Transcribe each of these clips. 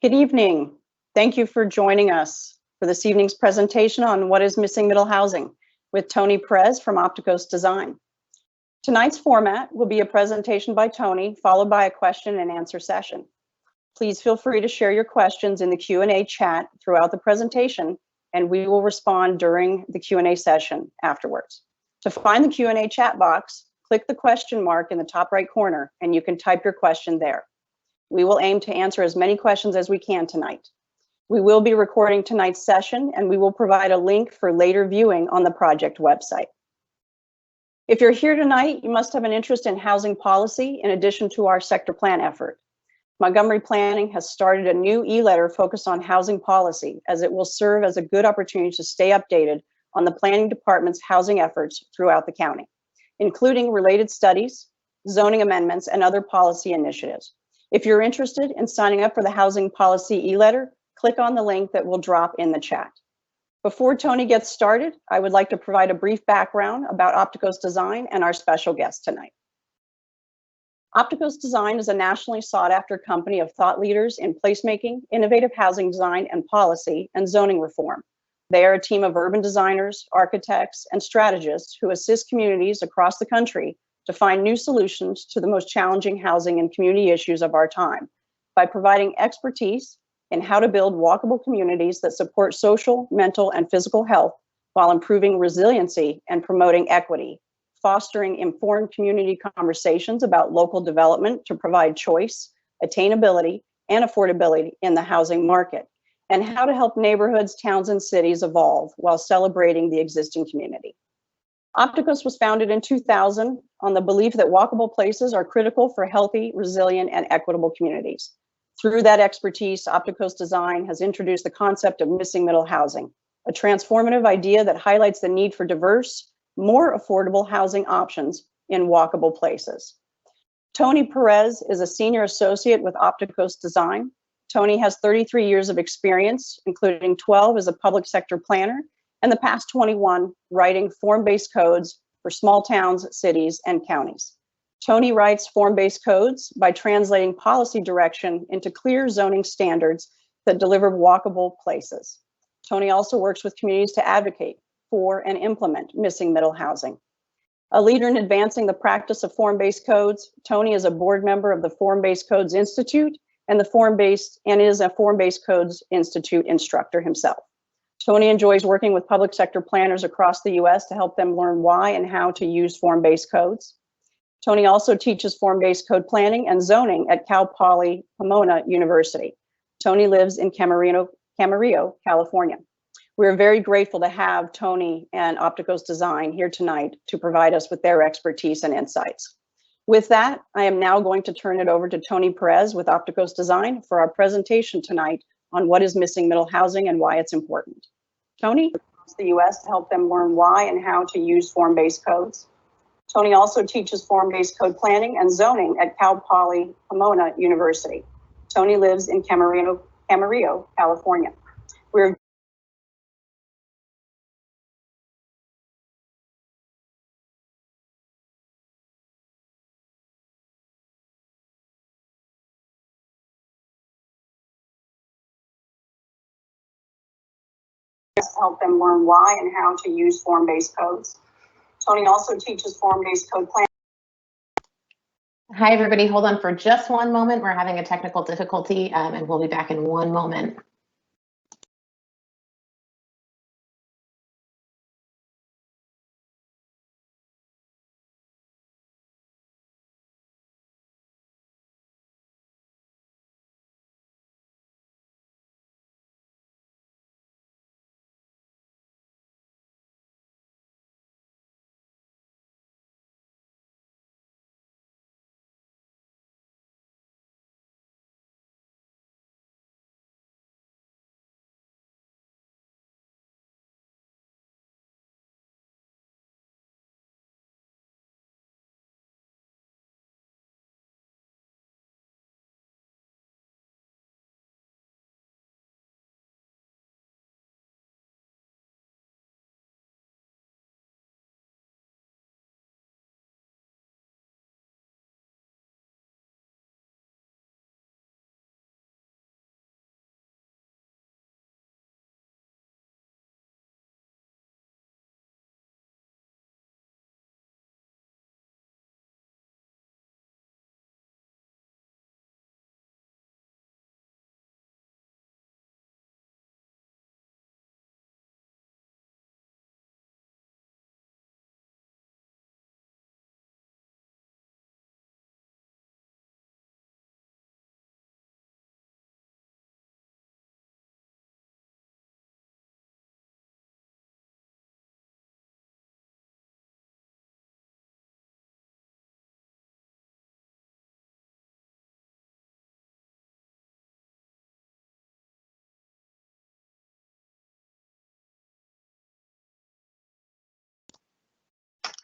Good evening. Thank you for joining us for this evening's presentation on what is missing middle housing with Tony Perez from Opticos Design. Tonight's format will be a presentation by Tony, followed by a question and answer session. Please feel free to share your questions in the Q&A chat throughout the presentation, and we will respond during the Q&A session afterwards. To find the Q&A chat box, click the question mark in the top right corner, and you can type your question there. We will aim to answer as many questions as we can tonight. We will be recording tonight's session, and we will provide a link for later viewing on the project website. If you're here tonight, you must have an interest in housing policy in addition to our sector plan effort. Montgomery Planning has started a new e-letter focused on housing policy, as it will serve as a good opportunity to stay updated on the planning department's housing efforts throughout the county, including related studies, zoning amendments, and other policy initiatives. If you're interested in signing up for the housing policy e-letter, click on the link that will drop in the chat. Before Tony gets started, I would like to provide a brief background about Opticos Design and our special guest tonight. Opticos Design is a nationally sought-after company of thought leaders in placemaking, innovative housing design and policy, and zoning reform. They are a team of urban designers, architects, and strategists who assist communities across the country to find new solutions to the most challenging housing and community issues of our time by providing expertise in how to build walkable communities that support social, mental, and physical health while improving resiliency and promoting equity, fostering informed community conversations about local development to provide choice, attainability, and affordability in the housing market, and how to help neighborhoods, towns, and cities evolve while celebrating the existing community. Opticos was founded in 2000 on the belief that walkable places are critical for healthy, resilient, and equitable communities. Through that expertise, Opticos Design has introduced the concept of missing middle housing, a transformative idea that highlights the need for diverse, more affordable housing options in walkable places. Tony Perez is a senior associate with Opticos Design. Tony has 33 years of experience, including 12 as a public sector planner, and the past 21 writing form-based codes for small towns, cities, and counties. Tony writes form-based codes by translating policy direction into clear zoning standards that deliver walkable places. Tony also works with communities to advocate for and implement missing middle housing. A leader in advancing the practice of form-based codes, Tony is a board member of the Form-Based Codes Institute and is a Form-Based Codes Institute instructor himself. Tony enjoys working with public sector planners across the US to help them learn why and how to use form-based codes. Tony also teaches form-based code planning and zoning at Cal Poly Pomona University. Tony lives in Camarillo, California. We're very grateful to have Tony and Opticos Design here tonight to provide us with their expertise and insights. With that, I am now going to turn it over to Tony Perez with Opticos Design for our presentation tonight on what is missing middle housing and why it's important. Tony, across the US to help them learn why and how to use form-based codes. Tony also teaches form-based code planning and zoning at Cal Poly Pomona University. Tony lives in Camarillo, California. We're help them learn why and how to use form-based codes. Tony also teaches form-based code planning. Hi, everybody. Hold on for just one moment. We're having a technical difficulty, and we'll be back in one moment.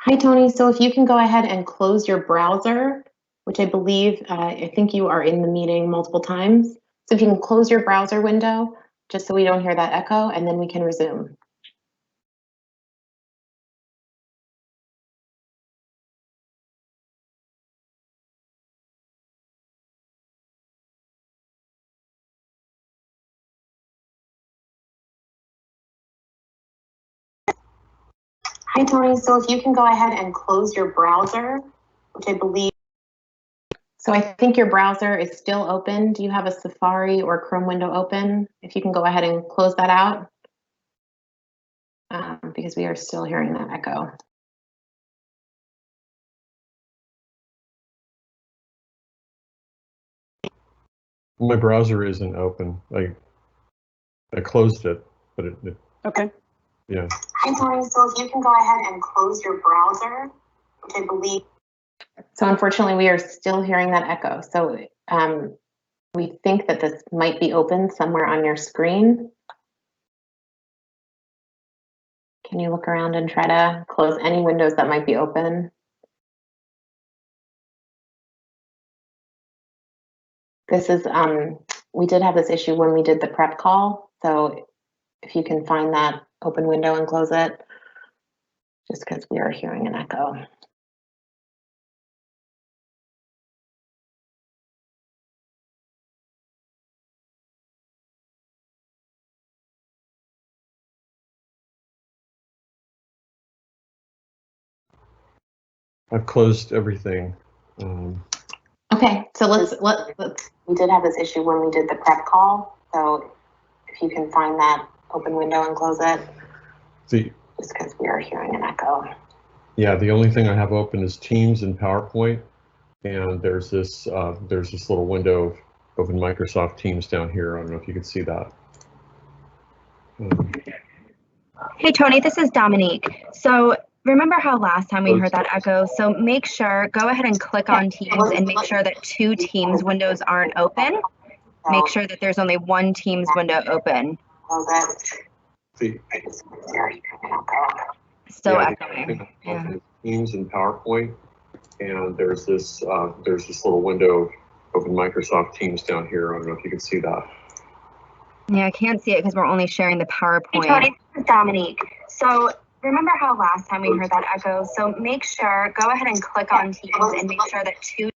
Hi, Tony. So if you can go ahead and close your browser, which I believe, I think you are in the meeting multiple times. So if you can close your browser window, just so we don't hear that echo, and then we can resume. Hi, Tony. So if you can go ahead and close your browser, which I believe. So I think your browser is still open. Do you have a Safari or Chrome window open? If you can go ahead and close that out, because we are still hearing that echo. My browser isn't open. I closed it, but it Okay. yeah. Hi, Tony. So if you can go ahead and close your browser, which I believe. So unfortunately, we are still hearing that echo. So we think that this might be open somewhere on your screen. Can you look around and try to close any windows that might be open? This is, we did have this issue when we did the prep call. So if you can find that open window and close it, just because we are hearing an echo. I've closed everything. Okay, so let's. We did have this issue when we did the prep call. So if you can find that open window and close it, just because we are hearing an echo. Yeah, the only thing I have open is Teams and PowerPoint, and there's this little window of Microsoft Teams down here. I don't know if you can see that. Hey Tony, this is Dominique. So remember how last time we heard that echo? So make sure, go ahead and click on Teams and make sure that two Teams windows aren't open. Make sure that there's only one Teams window open. Still echoing. Yeah. Teams and PowerPoint, and there's this little window of Microsoft Teams down here. I don't know if you can see that. Yeah, I can't see it because we're only sharing the PowerPoint. Hey Tony, this is Dominique. So remember how last time we heard that echo? So make sure, go ahead and click on Teams and make sure that two.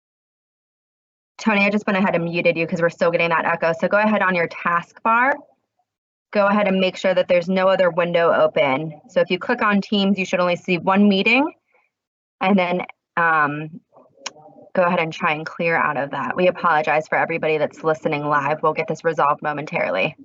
Tony, I just went ahead and muted you because we're still getting that echo. So go ahead on your taskbar. Go ahead and make sure that there's no other window open. So if you click on Teams, you should only see one meeting. And then go ahead and try and clear out of that. We apologize for everybody that's listening live. We'll get this resolved momentarily.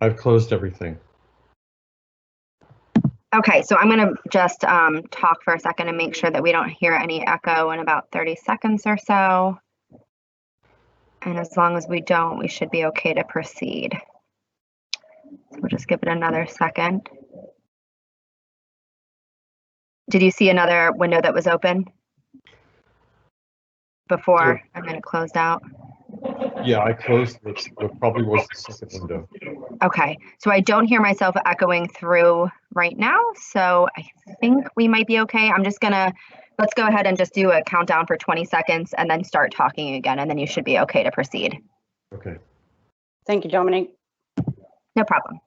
I've closed everything. Okay, so I'm gonna just talk for a second and make sure that we don't hear any echo in about 30 seconds or so. And as long as we don't, we should be okay to proceed. So we'll just give it another second. Did you see another window that was open before and then it closed out? Yeah, I closed it. Probably was the second window. Okay, so I don't hear myself echoing through right now, so I think we might be okay. I'm just gonna, let's go ahead and just do a countdown for 20 seconds and then start talking again, and then you should be okay to proceed. Okay. Thank you, Dominique. No problem.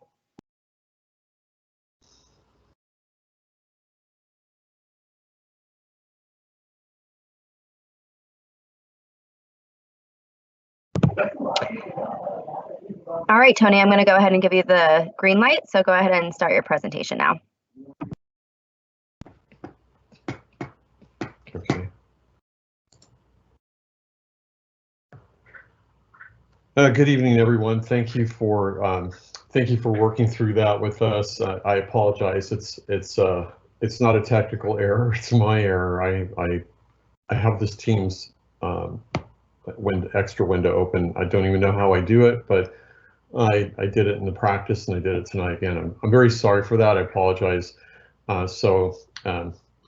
All right, Tony, I'm going to go ahead and give you the green light. So go ahead and start your presentation now. Okay. Good evening, everyone. Thank you for working through that with us. I apologize. It's not a technical error. It's my error. I have this Teams extra window open. I don't even know how I do it, but I did it in the practice and I did it tonight again. I'm very sorry for that. I apologize.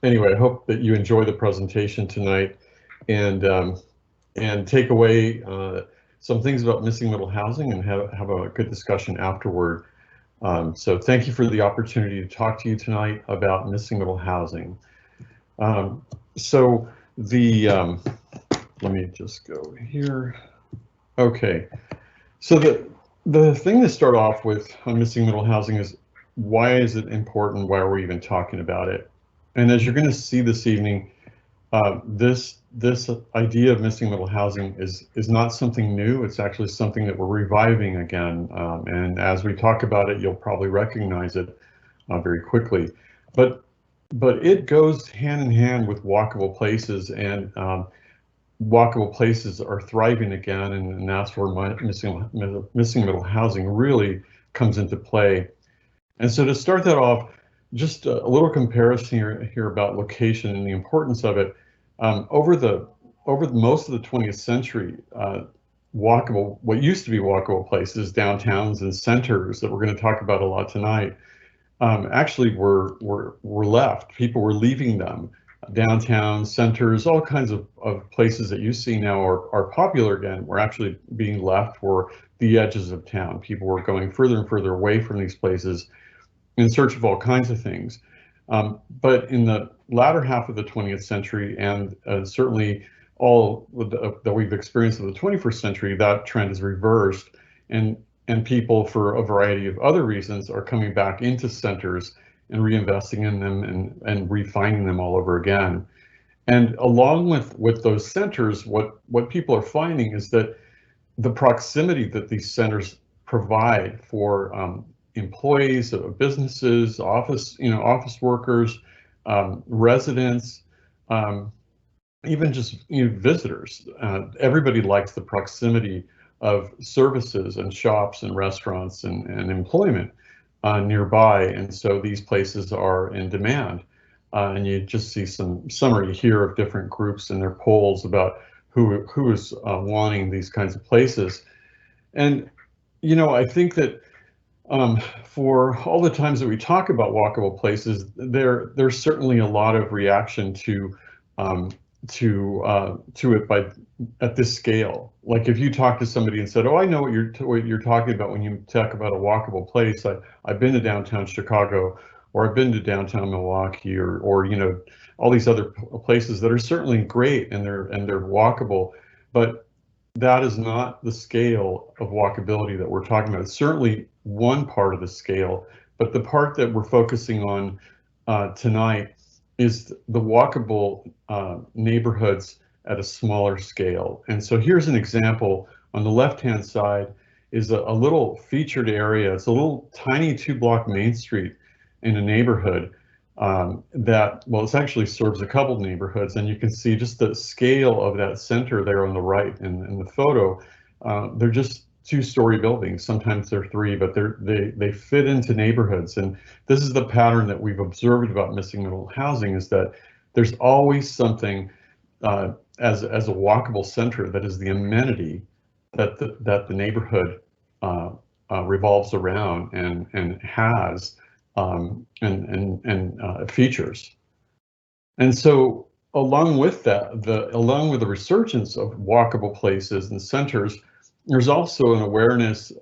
Anyway, I hope that you enjoy the presentation tonight and take away some things about missing middle housing and have a good discussion afterward. So thank you for the opportunity to talk to you tonight about missing middle housing. Let me just go here. Okay, so the thing to start off with on missing middle housing is, why is it important? Why are we even talking about it? And as you're going to see this evening, this idea of missing middle housing is not something new. It's actually something that we're reviving again. And as we talk about it, you'll probably recognize it very quickly. But it goes hand in hand with walkable places, and walkable places are thriving again, and that's where missing middle housing really comes into play. And so to start that off, just a little comparison here about location and the importance of it. Over most of the 20th century, what used to be walkable places, downtowns and centers that we're going to talk about a lot tonight, actually were left. People were leaving them. Downtown centers, all kinds of places that you see now are popular again, were actually being left for the edges of town. People were going further and further away from these places in search of all kinds of things. But in the latter half of the 20th century, and certainly all that we've experienced in the 21st century, that trend is reversed, and people, for a variety of other reasons, are coming back into centers and reinvesting in them and refining them all over again. And along with those centers, what people are finding is that the proximity that these centers provide for employees of businesses, office workers, residents, even just visitors. Everybody likes the proximity of services and shops and restaurants and employment nearby, and so these places are in demand. And you just see some summary here of different groups and their polls about who is wanting these kinds of places. And I think that for all the times that we talk about walkable places, there's certainly a lot of reaction to it at this scale. Like if you talk to somebody and said, "Oh, I know what you're talking about when you talk about a walkable place. I've been to downtown Chicago, or I've been to downtown Milwaukee, or all these other places that are certainly great and they're walkable, but that is not the scale of walkability that we're talking about. It's certainly one part of the scale, but the part that we're focusing on tonight is the walkable neighborhoods at a smaller scale. And so here's an example. On the left-hand side is a little featured area. It's a little tiny 2-block main street in a neighborhood it actually serves a couple of neighborhoods, and you can see just the scale of that center there on the right in the photo. They're just 2-story buildings. Sometimes they're 3, but they fit into neighborhoods. And this is the pattern that we've observed about missing middle housing, is that there's always something as a walkable center that is the amenity that the neighborhood revolves around and has features. And so along with that, along with the resurgence of walkable places and centers, there's also an awareness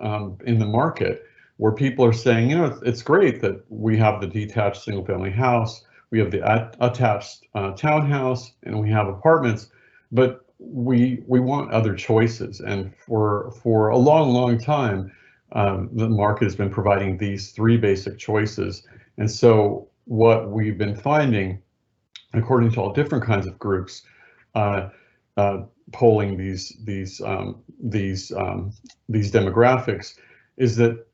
in the market where people are saying, it's great that we have the detached single family house, we have the attached townhouse, and we have apartments, but we want other choices. And for a long time, the market has been providing these 3 basic choices. And so what we've been finding, according to all different kinds of groups, polling these demographics, is that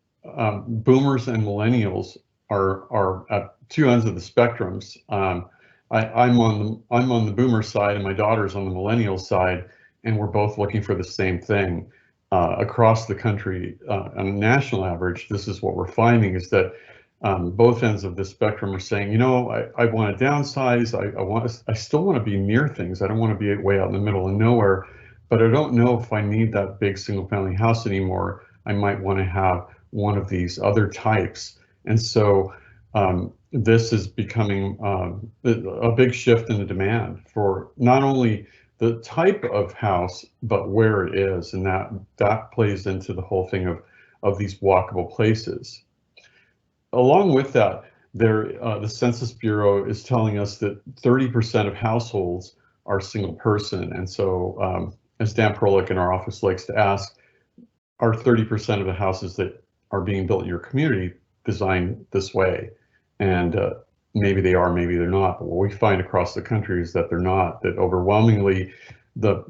boomers and millennials are at 2 ends of the spectrums. I'm on the boomer side, and my daughter's on the millennial side, and we're both looking for the same thing. Across the country, on a national average, this is what we're finding, is that both ends of the spectrum are saying, I want to downsize. I still want to be near things. I don't want to be way out in the middle of nowhere, but I don't know if I need that big single family house anymore. I might want to have one of these other types. And so this is becoming a big shift in the demand for not only the type of house, but where it is. And that plays into the whole thing of these walkable places. Along with that, the Census Bureau is telling us that 30% of households are single person. And so as Dan Perlick in our office likes to ask, are 30% of the houses that are being built in your community designed this way? And maybe they are, maybe they're not. But what we find across the country is that they're not, that overwhelmingly the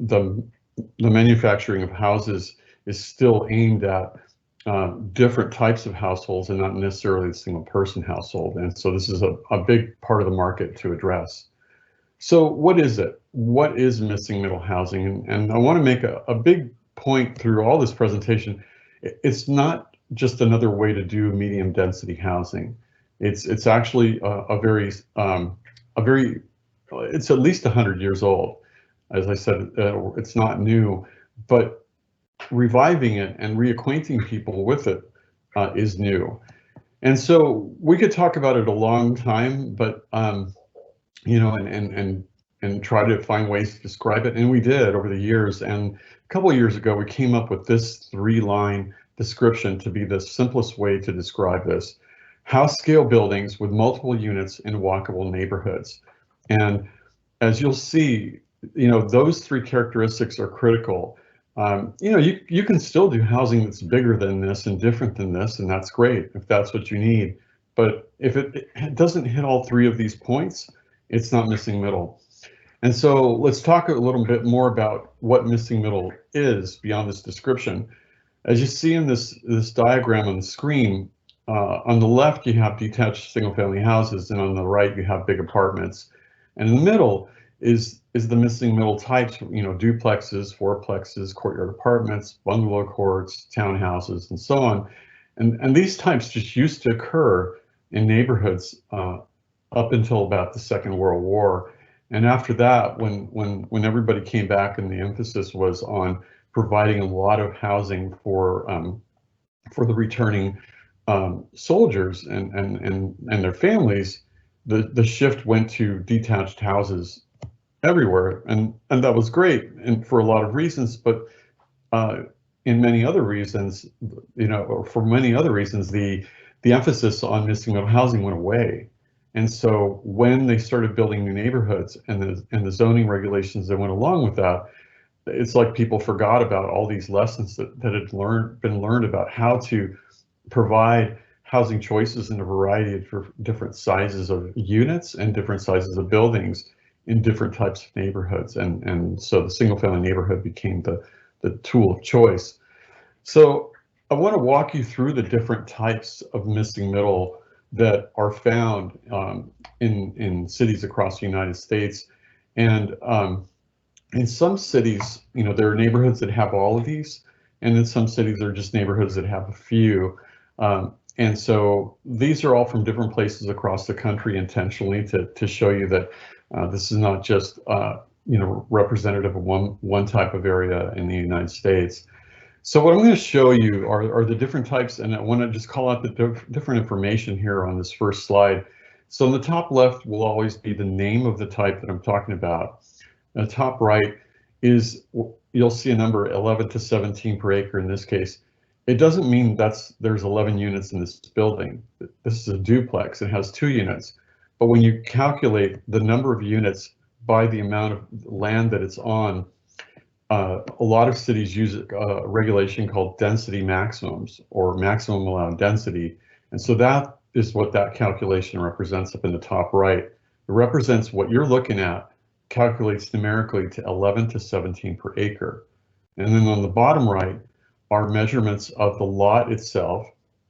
manufacturing of houses is still aimed at different types of households and not necessarily the single person household. And so this is a big part of the market to address. So what is it? What is missing middle housing? And I want to make a big point through all this presentation. It's not just another way to do medium density housing. It's actually it's at least 100 years old. As I said, it's not new, but reviving it and reacquainting people with it is new. And so we could talk about it a long time, but you know, and try to find ways to describe it, and we did over the years. And a couple of years ago, we came up with this 3-line description to be the simplest way to describe this: house scale buildings with multiple units in walkable neighborhoods. And as you'll see, you know, those 3 characteristics are critical. You know, you can still do housing that's bigger than this and different than this, and that's great if that's what you need. But if it doesn't hit all 3 of these points, it's not missing middle. And so let's talk a little bit more about what missing middle is beyond this description. As you see in this diagram on the screen, on the left you have detached single-family houses, and on the right you have big apartments. And in the middle is the missing middle types, you know, duplexes, fourplexes, courtyard apartments, bungalow courts, townhouses, and so on. And these types just used to occur in neighborhoods up until about the Second World War. And after that, when everybody came back and the emphasis was on providing a lot of housing for the returning soldiers and their families, the shift went to detached houses everywhere, and that was great, and for a lot of reasons. But in many other reasons, you know, or for many other reasons, the emphasis on missing middle housing went away. And so when they started building new neighborhoods and the zoning regulations that went along with that, it's like people forgot about all these lessons that had been learned about how to provide housing choices in a variety of different sizes of units and different sizes of buildings in different types of neighborhoods. And so the single family neighborhood became the tool of choice. So I want to walk you through the different types of missing middle that are found in cities across the United States. And in some cities, you know, there are neighborhoods that have all of these, and in some cities there are just neighborhoods that have a few. And so these are all from different places across the country intentionally to show you that this is not just you know, representative of one type of area in the United States. So what I'm going to show you are the different types, and I want to just call out the different information here on this first slide. So on the top left will always be the name of the type that I'm talking about. The top right is, you'll see a number 11 to 17 per acre in this case. It doesn't mean there's 11 units in this building. This is a duplex. It has 2 units. But when you calculate the number of units by the amount of land that it's on, a lot of cities use a regulation called density maximums, or maximum allowed density. And so that is what that calculation represents up in the top right. It represents what you're looking at, calculates numerically to 11 to 17 per acre. And then on the bottom right are measurements of the lot itself,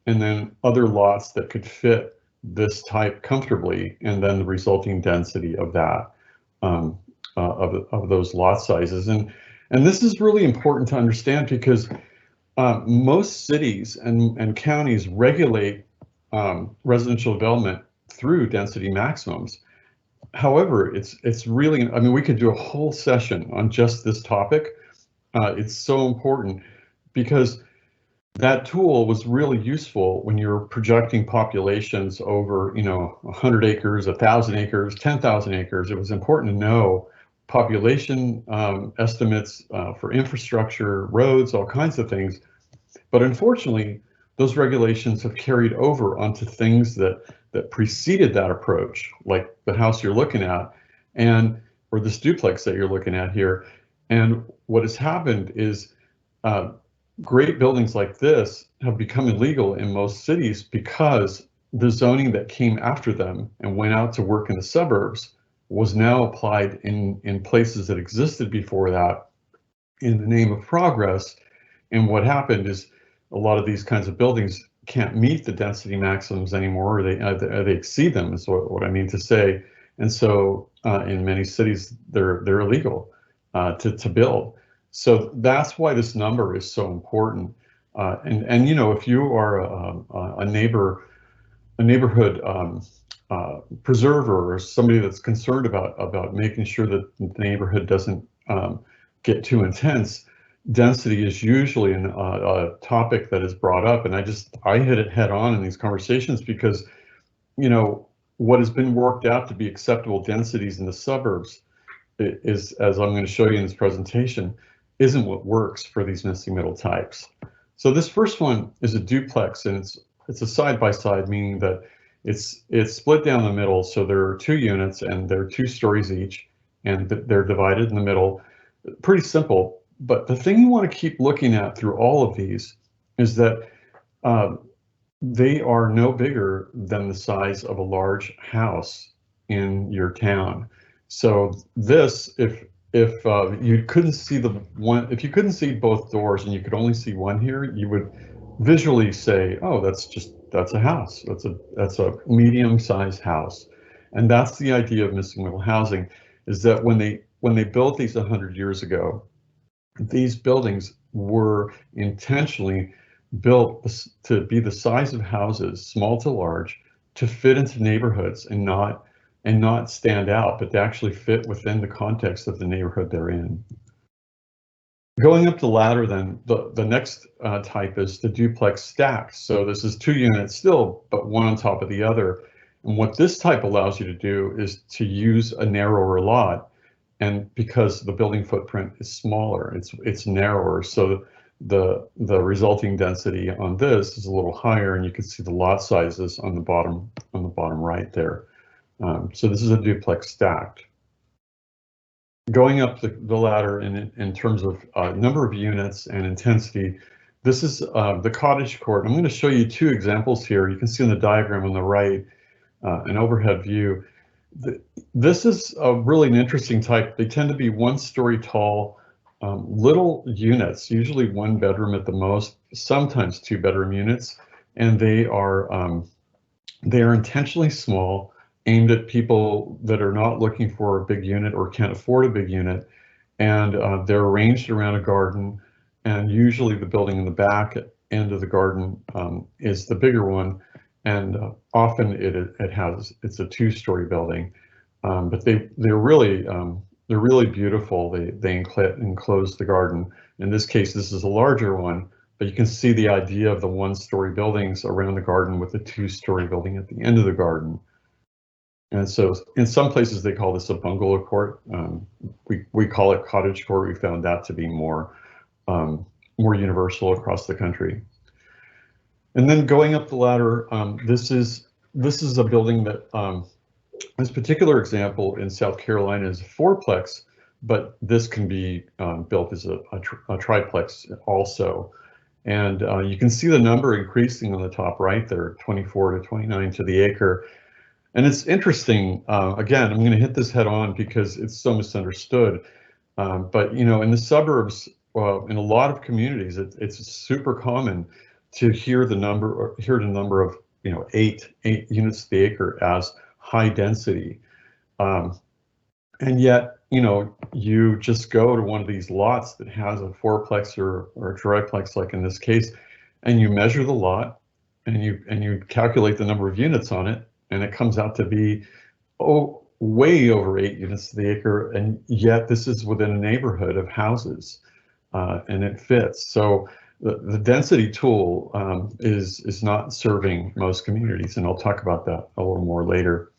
and then other lots that could fit this type comfortably, and then the resulting density of that, of those lot sizes. And this is really important to understand, because most cities and counties regulate residential development through density maximums. However, it's really, I mean, we could do a whole session on just this topic. It's so important because that tool was really useful when you're projecting populations over, 100 acres, 1,000 acres, 10,000 acres. It was important to know population estimates for infrastructure, roads, all kinds of things. But unfortunately, those regulations have carried over onto things that preceded that approach, like the house you're looking at, or this duplex that you're looking at here. And what has happened is great buildings like this have become illegal in most cities because the zoning that came after them and went out to work in the suburbs was now applied in places that existed before that in the name of progress. And what happened is a lot of these kinds of buildings can't meet the density maximums anymore, or they exceed them, is what I mean to say. And so in many cities, they're illegal to build. So that's why this number is so important. And if you are a neighborhood preserver, or somebody that's concerned about making sure that the neighborhood doesn't get too intense, density is usually a topic that is brought up. And I hit it head on in these conversations because, what has been worked out to be acceptable densities in the suburbs is, as I'm going to show you in this presentation, isn't what works for these missing middle types. So this first one is a duplex, and it's a side-by-side, meaning that it's split down the middle. So there are 2 units and they're 2 stories each, and they're divided in the middle. Pretty simple. But the thing you want to keep looking at through all of these is that they are no bigger than the size of a large house in your town. So this, if you couldn't see if you couldn't see both doors and you could only see one here, you would visually say, oh, that's a house. That's a medium-sized house. And that's the idea of missing middle housing, is that when they built these 100 years ago, these buildings were intentionally built to be the size of houses, small to large, to fit into neighborhoods and not stand out, but to actually fit within the context of the neighborhood they're in. Going up the ladder, then the next type is the duplex stacked. So this is 2 units still, but one on top of the other. And what this type allows you to do is to use a narrower lot. And because the building footprint is smaller, it's narrower, so the resulting density on this is a little higher, and you can see the lot sizes on the bottom right there. So this is a duplex stacked. Going up the ladder in terms of number of units and intensity, this is the cottage court. I'm going to show you 2 examples here. You can see in the diagram on the right an overhead view. This is really an interesting type. They tend to be 1-story tall, little units, usually 1 bedroom at the most, sometimes 2 bedroom units, and they are intentionally small, aimed at people that are not looking for a big unit or can't afford a big unit, and they're arranged around a garden, and usually the building in the back end of the garden is the bigger one. And often it's a 2-story building, but they're really beautiful. They enclose the garden. In this case, this is a larger one, but you can see the idea of the 1-story buildings around the garden with the 2-story building at the end of the garden. And so in some places they call this a bungalow court. We call it cottage court. We found that to be more universal across the country. And then going up the ladder, this is a building that this particular example in South Carolina is a 4-plex, but this can be built as a triplex also. And you can see the number increasing on the top right there, 24 to 29 to the acre. And it's interesting, again, I'm going to hit this head on because it's so misunderstood. But in the suburbs, in a lot of communities, it's super common to hear the number of 8 units to the acre as high density, and yet you just go to one of these lots that has a 4-plex or a triplex, like in this case, and you measure the lot and you calculate the number of units on it, and it comes out to be way over 8 units to the acre, and yet this is within a neighborhood of houses, and it fits. So the density tool is not serving most communities, and I'll talk about that a little more later.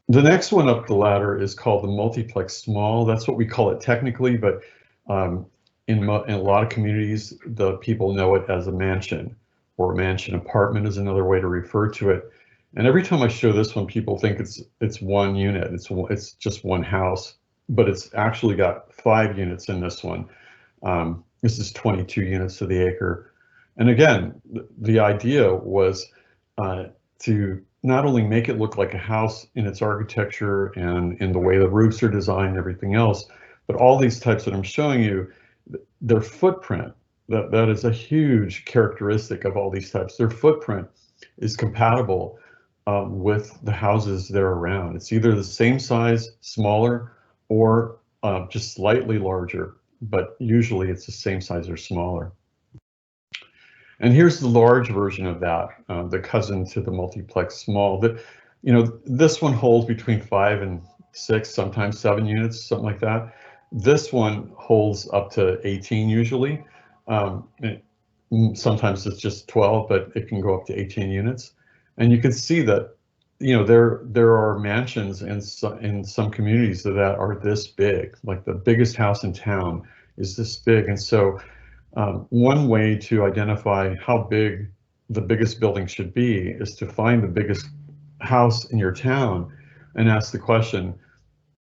The next one up the ladder is called the multiplex small. That's what we call it technically, but in a lot of communities, the people know it as a mansion, or a mansion apartment is another way to refer to it. And every time I show this one, people think it's one unit, it's just one house, but it's actually got 5 units in this one. This is 22 units to the acre. And again, the idea was to not only make it look like a house in its architecture and in the way the roofs are designed and everything else, but all these types that I'm showing you, their footprint, that is a huge characteristic of all these types. Their footprint is compatible with the houses they're around. It's either the same size, smaller, or just slightly larger, but usually it's the same size or smaller. And here's the large version of that, the cousin to the multiplex small. That, you know, this one holds between 5 and 6, sometimes 7 units, something like that. This one holds up to 18 usually. Sometimes it's just 12, but it can go up to 18 units. And you can see that, you know, there are mansions in some communities that are this big. Like the biggest house in town is this big, and so one way to identify how big the biggest building should be is to find the biggest house in your town and ask the question,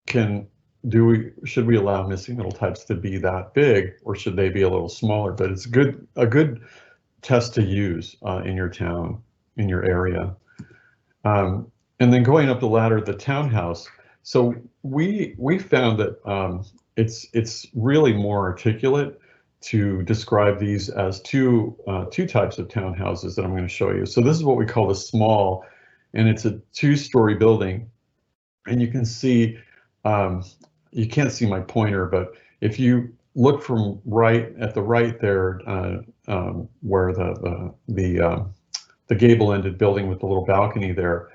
should we allow missing middle types to be that big, or should they be a little smaller? But it's a good test to use in your town, in your area. And then going up the ladder, the townhouse. So we found that it's really more articulate to describe these as two types of townhouses that I'm going to show you. So this is what we call the small, and it's a 2-story building. And you can see, you can't see my pointer, but if you look from at the right there, where the gable-ended building with the little balcony there,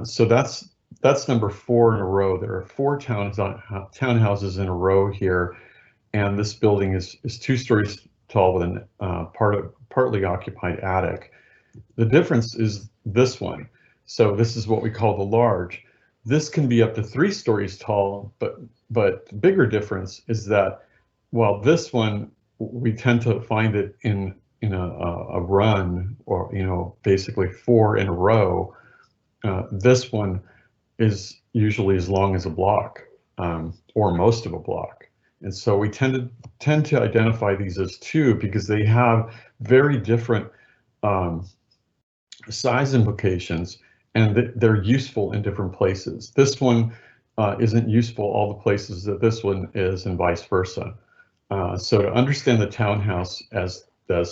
so that's number 4 in a row. There are 4 townhouses in a row here. And this building is 2 stories tall with an partly occupied attic. The difference is this one. So this is what we call the large. This can be up to 3 stories tall, but the bigger difference is that while this one, we tend to find it in a run, or, you know, basically 4 in a row, this one is usually as long as a block, or most of a block. And so we tend to identify these as 2 because they have very different size implications, and they're useful in different places. This one isn't useful all the places that this one is, and vice versa. So to understand the townhouse as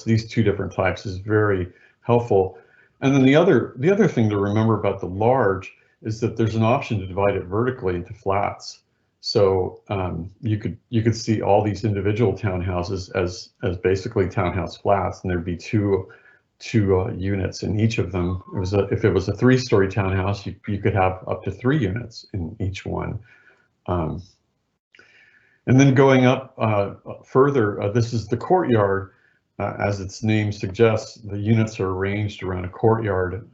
these 2 different types is very helpful. And then the other thing to remember about the large is that there's an option to divide it vertically into flats. So you could see all these individual townhouses as basically townhouse flats, and there'd be two units in each of them. If it was a 3-story townhouse, you could have up to 3 units in each one. And then going up further, this is the courtyard. As its name suggests, the units are arranged around a courtyard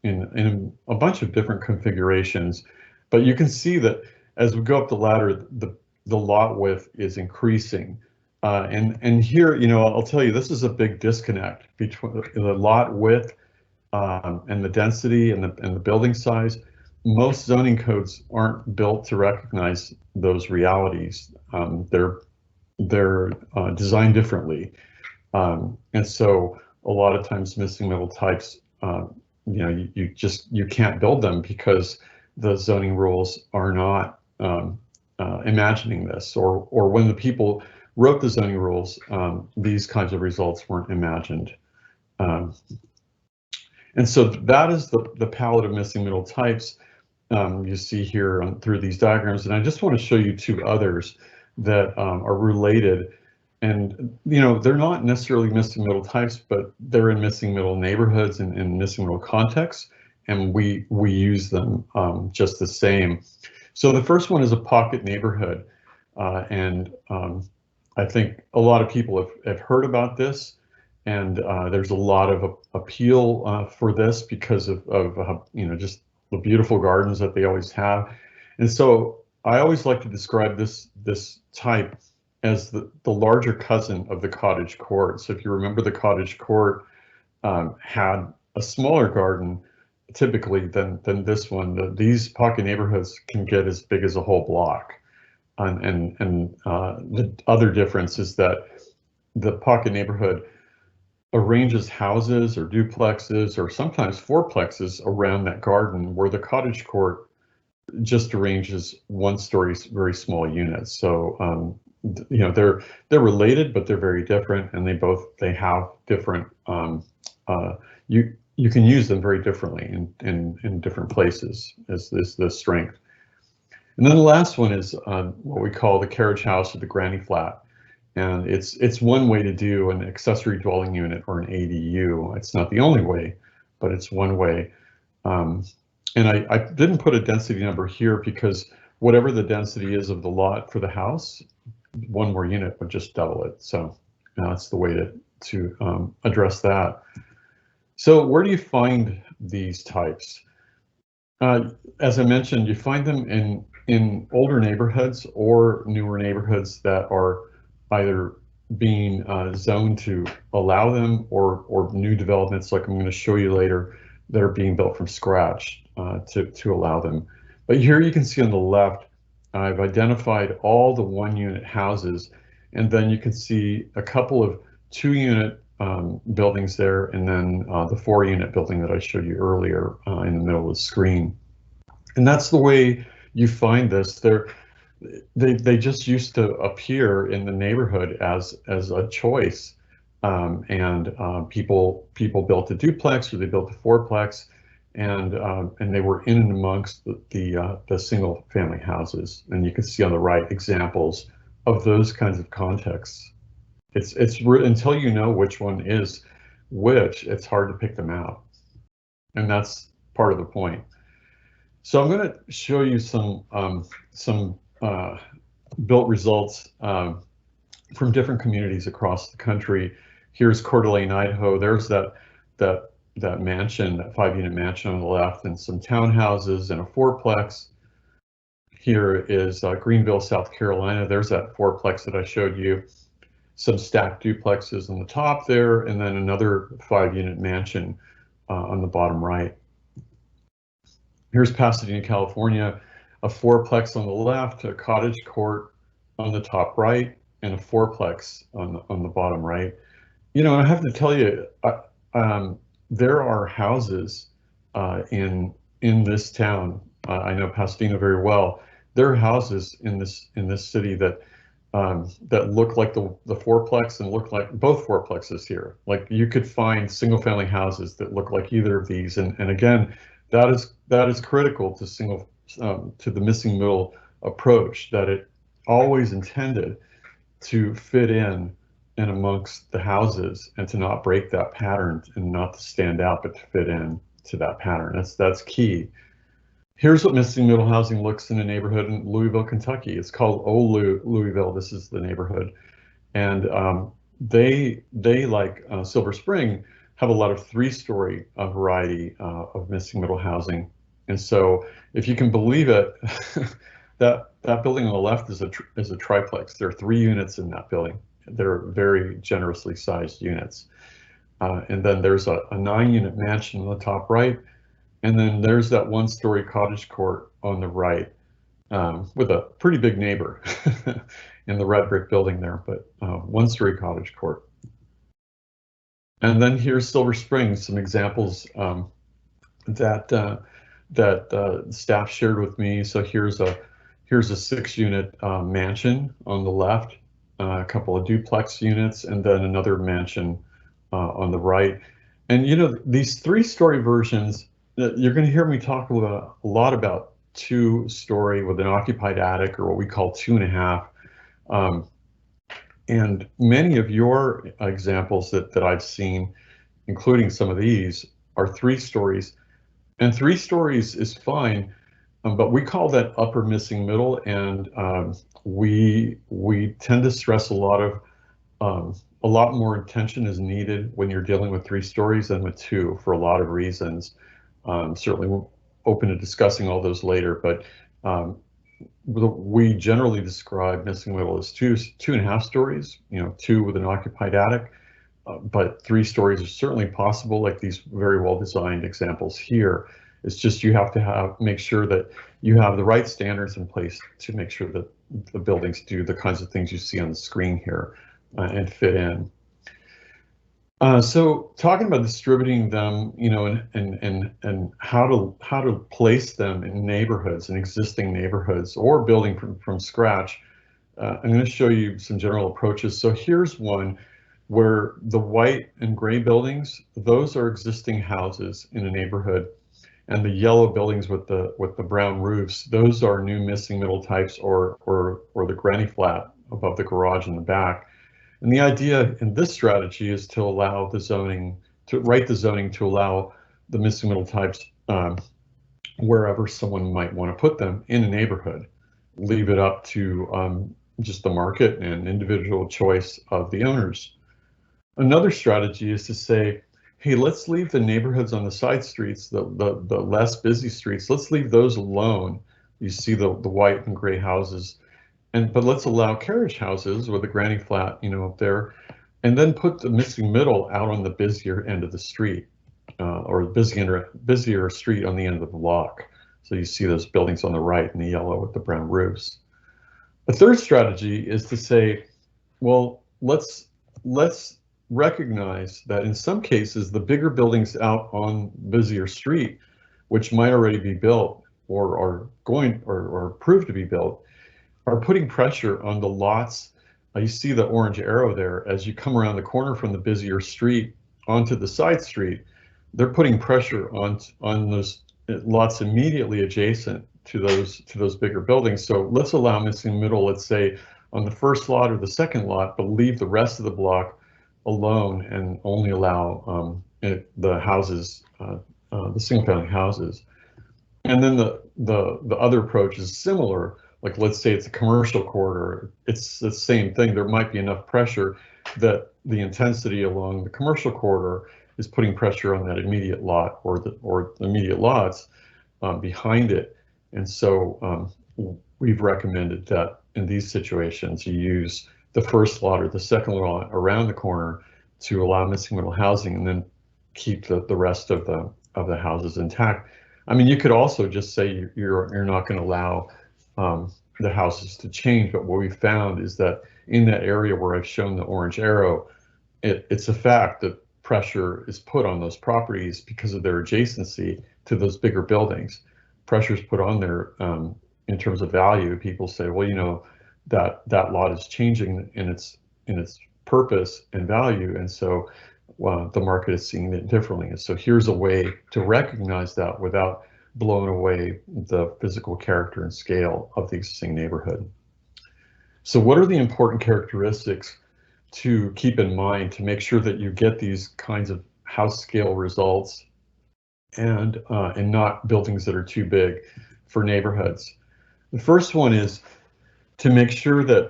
in a bunch of different configurations. But you can see that as we go up the ladder, the lot width is increasing. And here, you know, I'll tell you, this is a big disconnect between the lot width and the density and the building size. Most zoning codes aren't built to recognize those realities. They're designed differently. And so a lot of times missing middle types, you know, you can't build them because the zoning rules are not imagining this, or when the people wrote the zoning rules, these kinds of results weren't imagined. And so that is the palette of missing middle types you see here through these diagrams. And I just want to show you 2 others that are related. And, you know, they're not necessarily missing middle types, but they're in missing middle neighborhoods and in missing middle contexts, and we use them just the same. So the first one is a pocket neighborhood, and I think a lot of people have heard about this, and there's a lot of appeal for this because of just the beautiful gardens that they always have. And so I always like to describe this type as the larger cousin of the cottage court. So if you remember, the cottage court had a smaller garden typically than this one. These pocket neighborhoods can get as big as a whole block. And the other difference is that the pocket neighborhood arranges houses or duplexes or sometimes fourplexes around that garden, where the cottage court just arranges one-story, very small units. So they're related, but they're very different, and they have different. You can use them very differently in different places. Is the strength. And then the last one is what we call the carriage house or the granny flat. And it's one way to do an accessory dwelling unit or an ADU. It's not the only way, but it's one way. And I didn't put a density number here because whatever the density is of the lot for the house, one more unit would just double it. So that's the way to address that. So where do you find these types? As I mentioned, you find them in older neighborhoods or newer neighborhoods that are either being zoned to allow them, or new developments like I'm going to show you later that are being built from scratch to allow them. But here you can see on the left, I've identified all the 1-unit houses, and then you can see a couple of 2-unit buildings there, and then the 4-unit building that I showed you earlier in the middle of the screen. And that's the way you find this. They just used to appear in the neighborhood as a choice, and people built a duplex or they built a fourplex, and they were in and amongst the single family houses. And you can see on the right examples of those kinds of contexts. It's until you know which one is which, it's hard to pick them out, and that's part of the point. So I'm going to show you some built results from different communities across the country. Here's Coeur d'Alene, Idaho. There's that mansion, that 5-unit mansion on the left, and some townhouses and a fourplex. Here is Greenville, South Carolina. There's that fourplex that I showed you. Some stacked duplexes on the top there, and then another 5-unit mansion on the bottom right. Here's Pasadena, California, a fourplex on the left, a cottage court on the top right, and a fourplex on the bottom right. You know, I have to tell you, there are houses in this town. I know Pasadena very well. There are houses in this city that look like the fourplex and look like both fourplexes here. Like, you could find single family houses that look like either of these, and again, that is critical to the missing middle approach, that it always intended to fit in and amongst the houses and to not break that pattern and not to stand out, but to fit in to that pattern. That's key. Here's what missing middle housing looks in a neighborhood in Louisville, Kentucky. It's called Old Louisville. This is the neighborhood, and they like Silver Spring have a lot of 3-story variety of missing middle housing. And so, if you can believe it, that building on the left is a triplex. There are 3 units in that building. They're very generously sized units. And then there's a 9-unit mansion on the top right. And then there's that 1-story cottage court on the right, with a pretty big neighbor in the red brick building there, but 1-story cottage court. And then here's Silver Springs, some examples that staff shared with me. So here's a 6-unit mansion on the left, a couple of duplex units, and then another mansion on the right. And you know, these 3-story versions, you're going to hear me talk a lot about 2-story with an occupied attic, or what we call 2.5. And many of your examples that I've seen, including some of these, are 3 stories. And 3 stories is fine, But we call that upper missing middle, and we tend to stress a lot more attention is needed when you're dealing with 3 stories than with 2 for a lot of reasons. Certainly, we're open to discussing all those later, but we generally describe missing middle as 2.5 stories, 2 with an occupied attic, but 3 stories are certainly possible, like these very well designed examples here. It's just you have to make sure that you have the right standards in place to make sure that the buildings do the kinds of things you see on the screen here and fit in. So talking about distributing them, and how to place them in neighborhoods, in existing neighborhoods, or building from scratch. I'm going to show you some general approaches. So here's one where the white and gray buildings, those are existing houses in a neighborhood, and the yellow buildings with the brown roofs, those are new missing middle types, or the granny flat above the garage in the back. And the idea in this strategy is to allow the zoning, to write the zoning to allow the missing middle types wherever someone might want to put them in a neighborhood. Leave it up to just the market and individual choice of the owners. Another strategy is to say, hey, let's leave the neighborhoods on the side streets, the less busy streets, let's leave those alone. You see the white and gray houses. But let's allow carriage houses with a granny flat, up there, and then put the missing middle out on the busier end of the street, or busier street on the end of the block. So you see those buildings on the right in the yellow with the brown roofs. A third strategy is to say, well, let's recognize that in some cases the bigger buildings out on busier street, which might already be built or are going or approved to be built, are putting pressure on the lots. You see the orange arrow there as you come around the corner from the busier street onto the side street. They're putting pressure on those lots immediately adjacent to those bigger buildings. So let's allow missing middle, let's say on the first lot or the second lot, but leave the rest of the block alone and only allow the houses, the single family houses. And then the other approach is similar. Like, let's say it's a commercial corridor, it's the same thing. There might be enough pressure that the intensity along the commercial corridor is putting pressure on that immediate lot or the immediate lots behind it. And so we've recommended that in these situations, you use the first lot or the second lot around the corner to allow missing middle housing, and then keep the rest of the houses intact. I mean, you could also just say you're not going to allow the houses to change, but what we found is that in that area where I've shown the orange arrow, it's a fact that pressure is put on those properties because of their adjacency to those bigger buildings. Pressure is put on there in terms of value. People say, well, that lot is changing in its purpose and value, and so the market is seeing it differently. And so here's a way to recognize that without blowing away the physical character and scale of the existing neighborhood. So what are the important characteristics to keep in mind to make sure that you get these kinds of house scale results and not buildings that are too big for neighborhoods? The first one is to make sure that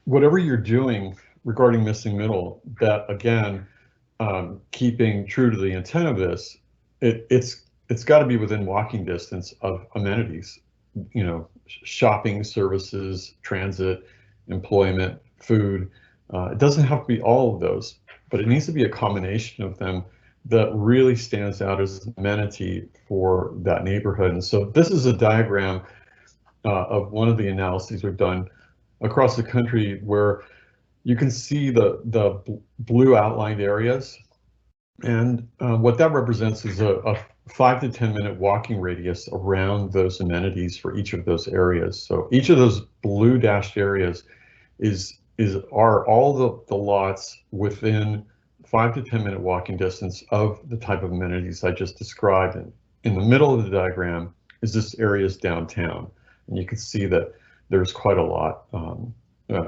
whatever you're doing regarding missing middle, that again, keeping true to the intent of this, it's got to be within walking distance of amenities, shopping, services, transit, employment, food. It doesn't have to be all of those, but it needs to be a combination of them that really stands out as an amenity for that neighborhood. And so this is a diagram of one of the analyses we've done across the country, where you can see the blue outlined areas, and what that represents is a 5 to 10 minute walking radius around those amenities for each of those areas. So each of those blue dashed areas are all the lots within 5 to 10 minute walking distance of the type of amenities I just described. And in the middle of the diagram is this area's downtown, and you can see that there's quite a lot,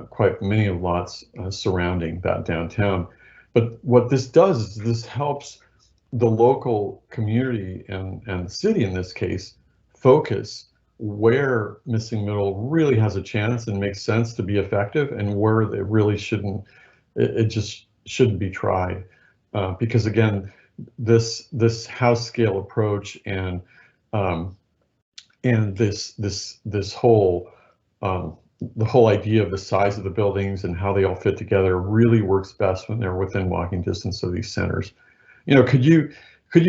quite many lots surrounding that downtown. But what this does is this helps the local community and the city in this case focus where missing middle really has a chance and makes sense to be effective, and where it really shouldn't. It just shouldn't be tried, because again, this house scale approach and this whole the whole idea of the size of the buildings and how they all fit together really works best when they're within walking distance of these centers. You know, could you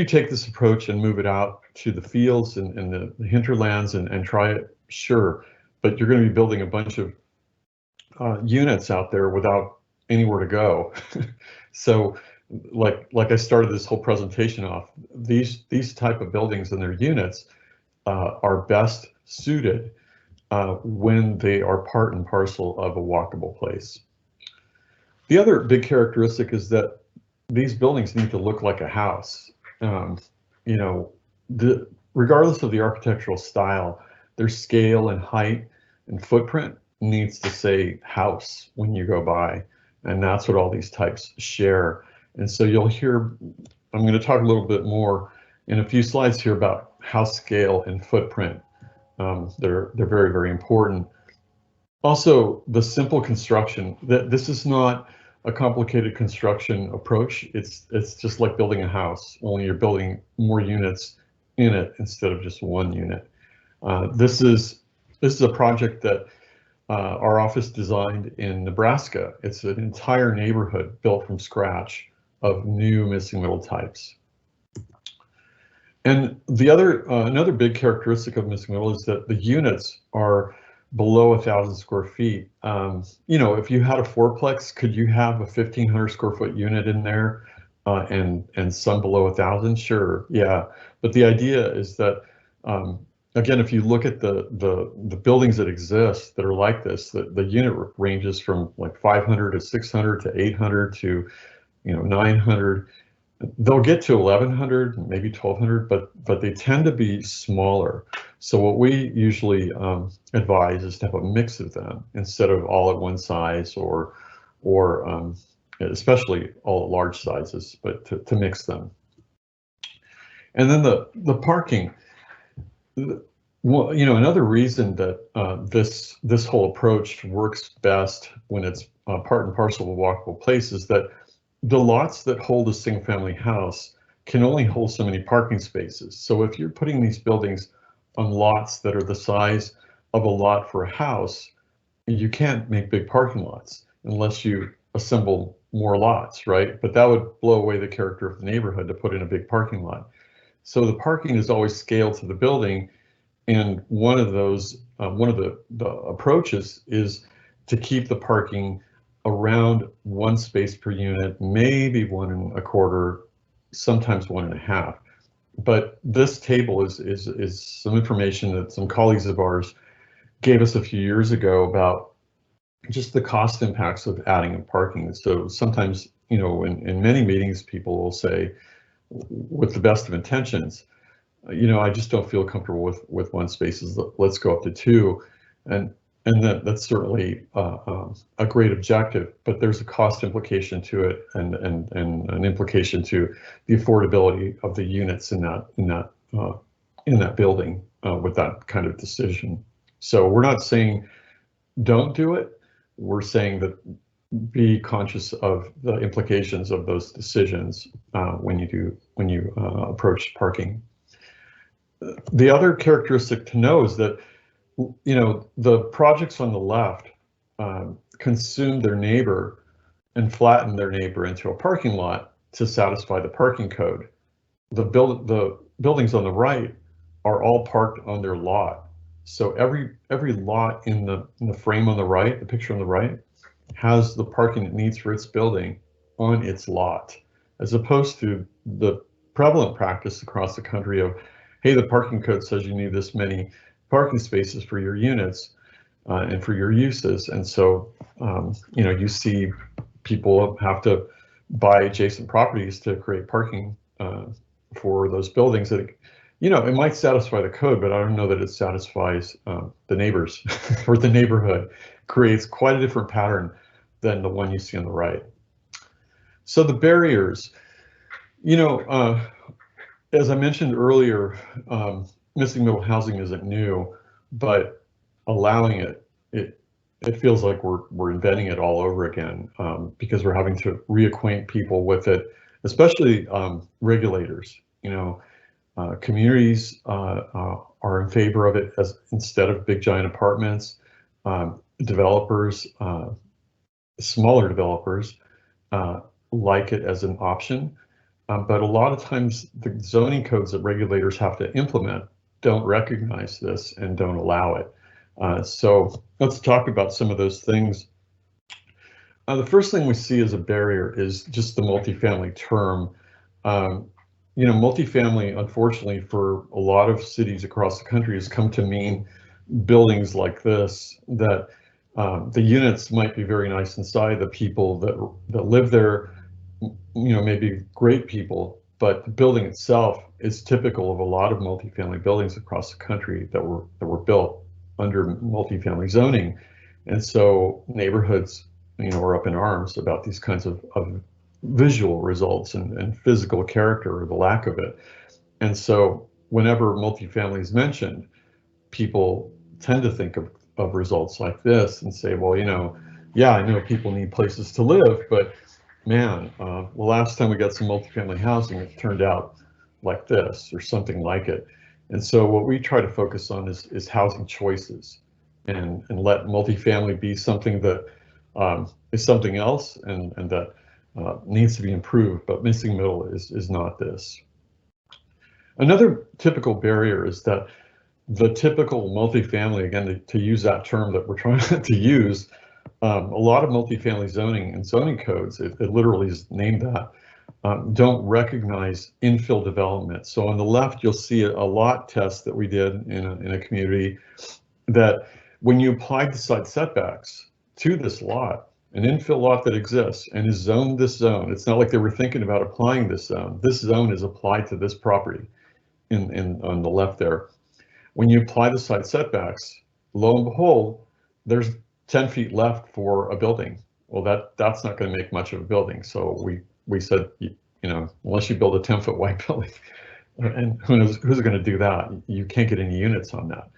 take this approach and move it out to the fields and the hinterlands and try it? Sure, but you're going to be building a bunch of units out there without anywhere to go. So like I started this whole presentation off, these type of buildings and their units are best suited when they are part and parcel of a walkable place. The other big characteristic is that these buildings need to look like a house. You know, regardless of the architectural style, their scale and height and footprint needs to say house when you go by, and that's what all these types share. And so you'll hear, I'm going to talk a little bit more in a few slides here about house scale and footprint. They're very, very important. Also, the simple construction, that this is not a complicated construction approach. It's just like building a house, only you're building more units in it instead of just one unit. This is a project that our office designed in Nebraska. It's an entire neighborhood built from scratch of new missing middle types. And the other another big characteristic of missing middle is that the units are below 1,000 square feet. You know, if you had a fourplex, could you have a 1,500 square foot unit in there and some below 1,000? Sure, yeah. But the idea is that again, if you look at the buildings that exist that are like this, the unit ranges from like 500 to 600 to 800 to 900. They'll get to 1,100, maybe 1,200, but they tend to be smaller. So what we usually advise is to have a mix of them instead of all at one size, or especially all at large sizes, but to mix them. And then the parking. Well, another reason that this whole approach works best when it's part and parcel of a walkable place is that the lots that hold a single family house can only hold so many parking spaces. So if you're putting these buildings on lots that are the size of a lot for a house, you can't make big parking lots unless you assemble more lots, right? But that would blow away the character of the neighborhood to put in a big parking lot. So the parking is always scaled to the building. And one of the approaches is to keep the parking around 1 space per unit, maybe 1 1/4, sometimes 1 1/2. But this table is some information that some colleagues of ours gave us a few years ago about just the cost impacts of adding in parking. So sometimes, in many meetings, people will say, with the best of intentions, I just don't feel comfortable with 1 spaces. Let's go up to 2, and that's certainly a great objective, but there's a cost implication to it, and an implication to the affordability of the units in that building with that kind of decision. So we're not saying don't do it. We're saying that be conscious of the implications of those decisions when you approach parking. The other characteristic to know is that the projects on the left consume their neighbor and flatten their neighbor into a parking lot to satisfy the parking code. The buildings on the right are all parked on their lot. So every lot in the frame on the right, the picture on the right, has the parking it needs for its building on its lot, as opposed to the prevalent practice across the country of, hey, the parking code says you need this many parking spaces for your units and for your uses. And so, you see people have to buy adjacent properties to create parking for those buildings that, it might satisfy the code, but I don't know that it satisfies the neighbors or the neighborhood. Creates quite a different pattern than the one you see on the right. So the barriers, as I mentioned earlier, missing middle housing isn't new, but allowing it feels like we're inventing it all over again, because we're having to reacquaint people with it, especially regulators. You know, communities are in favor of it as instead of big giant apartments. Developers, smaller developers, like it as an option, but a lot of times the zoning codes that regulators have to implement don't recognize this and don't allow it. So let's talk about some of those things. The first thing we see as a barrier is just the multifamily term. You know, multifamily, unfortunately, for a lot of cities across the country has come to mean buildings like this, that the units might be very nice inside, the people that live there, you know, maybe great people, but the building itself is typical of a lot of multifamily buildings across the country that were built under multifamily zoning. And so neighborhoods, you know, are up in arms about these kinds of visual results and physical character or the lack of it. And so whenever multifamily is mentioned, people tend to think of results like this and say, well, you know, yeah, I know people need places to live, but man, the last time we got some multifamily housing, it turned out like this or something like it. And so what we try to focus on is housing choices, and let multifamily be something that is something else and that needs to be improved, but missing middle is not this. Another typical barrier is that the typical multifamily, again, to use that term that we're trying to use, a lot of multifamily zoning and zoning codes, it literally is named that, don't recognize infill development. So on the left, you'll see a lot test that we did in a community that when you applied the side setbacks to this lot, an infill lot that exists and is zoned this zone, it's not like they were thinking about applying this zone. This zone is applied to this property on the left there. When you apply the side setbacks, lo and behold, there's 10 feet left for a building. Well, that's not going to make much of a building. So we said, you know, unless you build a 10-foot wide building, and who's going to do that? You can't get any units on that.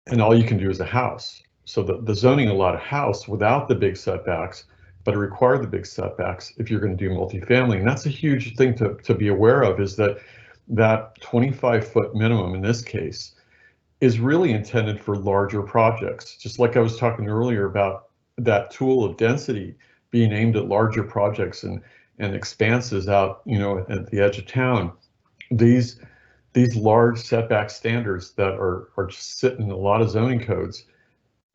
And all you can do is a house. So the zoning allowed a house without the big setbacks, but it required the big setbacks if you're going to do multifamily. And that's a huge thing to be aware of, is that 25-foot minimum in this case is really intended for larger projects. Just like I was talking earlier about that tool of density being aimed at larger projects and expanses out, you know, at the edge of town. These large setback standards that are just sitting in a lot of zoning codes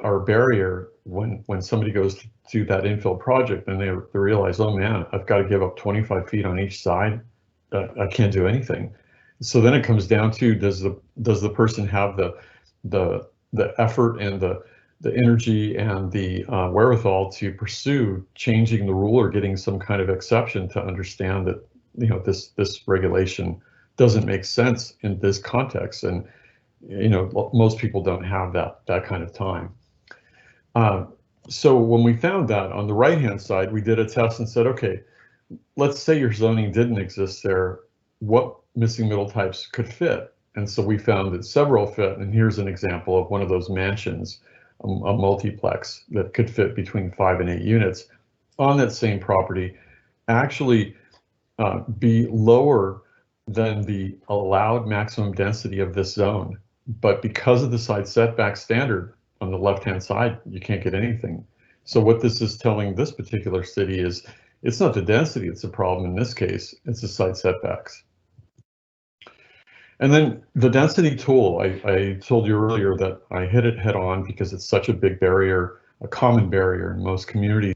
are a barrier when somebody goes to do that infill project and they realize, oh man, I've got to give up 25 feet on each side. I can't do anything. So then it comes down to, does the person have the effort and the energy and the wherewithal to pursue changing the rule or getting some kind of exception to understand that, you know, this regulation doesn't make sense in this context. And, you know, most people don't have that kind of time. So when we found that, on the right hand side, we did a test and said, okay, let's say your zoning didn't exist there, what missing middle types could fit? And so we found that several fit, and here's an example of one of those mansions, a multiplex that could fit between 5 and 8 units on that same property, actually be lower than the allowed maximum density of this zone. But because of the side setback standard on the left-hand side, you can't get anything. So what this is telling this particular city is, it's not the density that's a problem in this case, it's the side setbacks. And then the density tool, I told you earlier that I hit it head on because it's such a big barrier, a common barrier in most communities.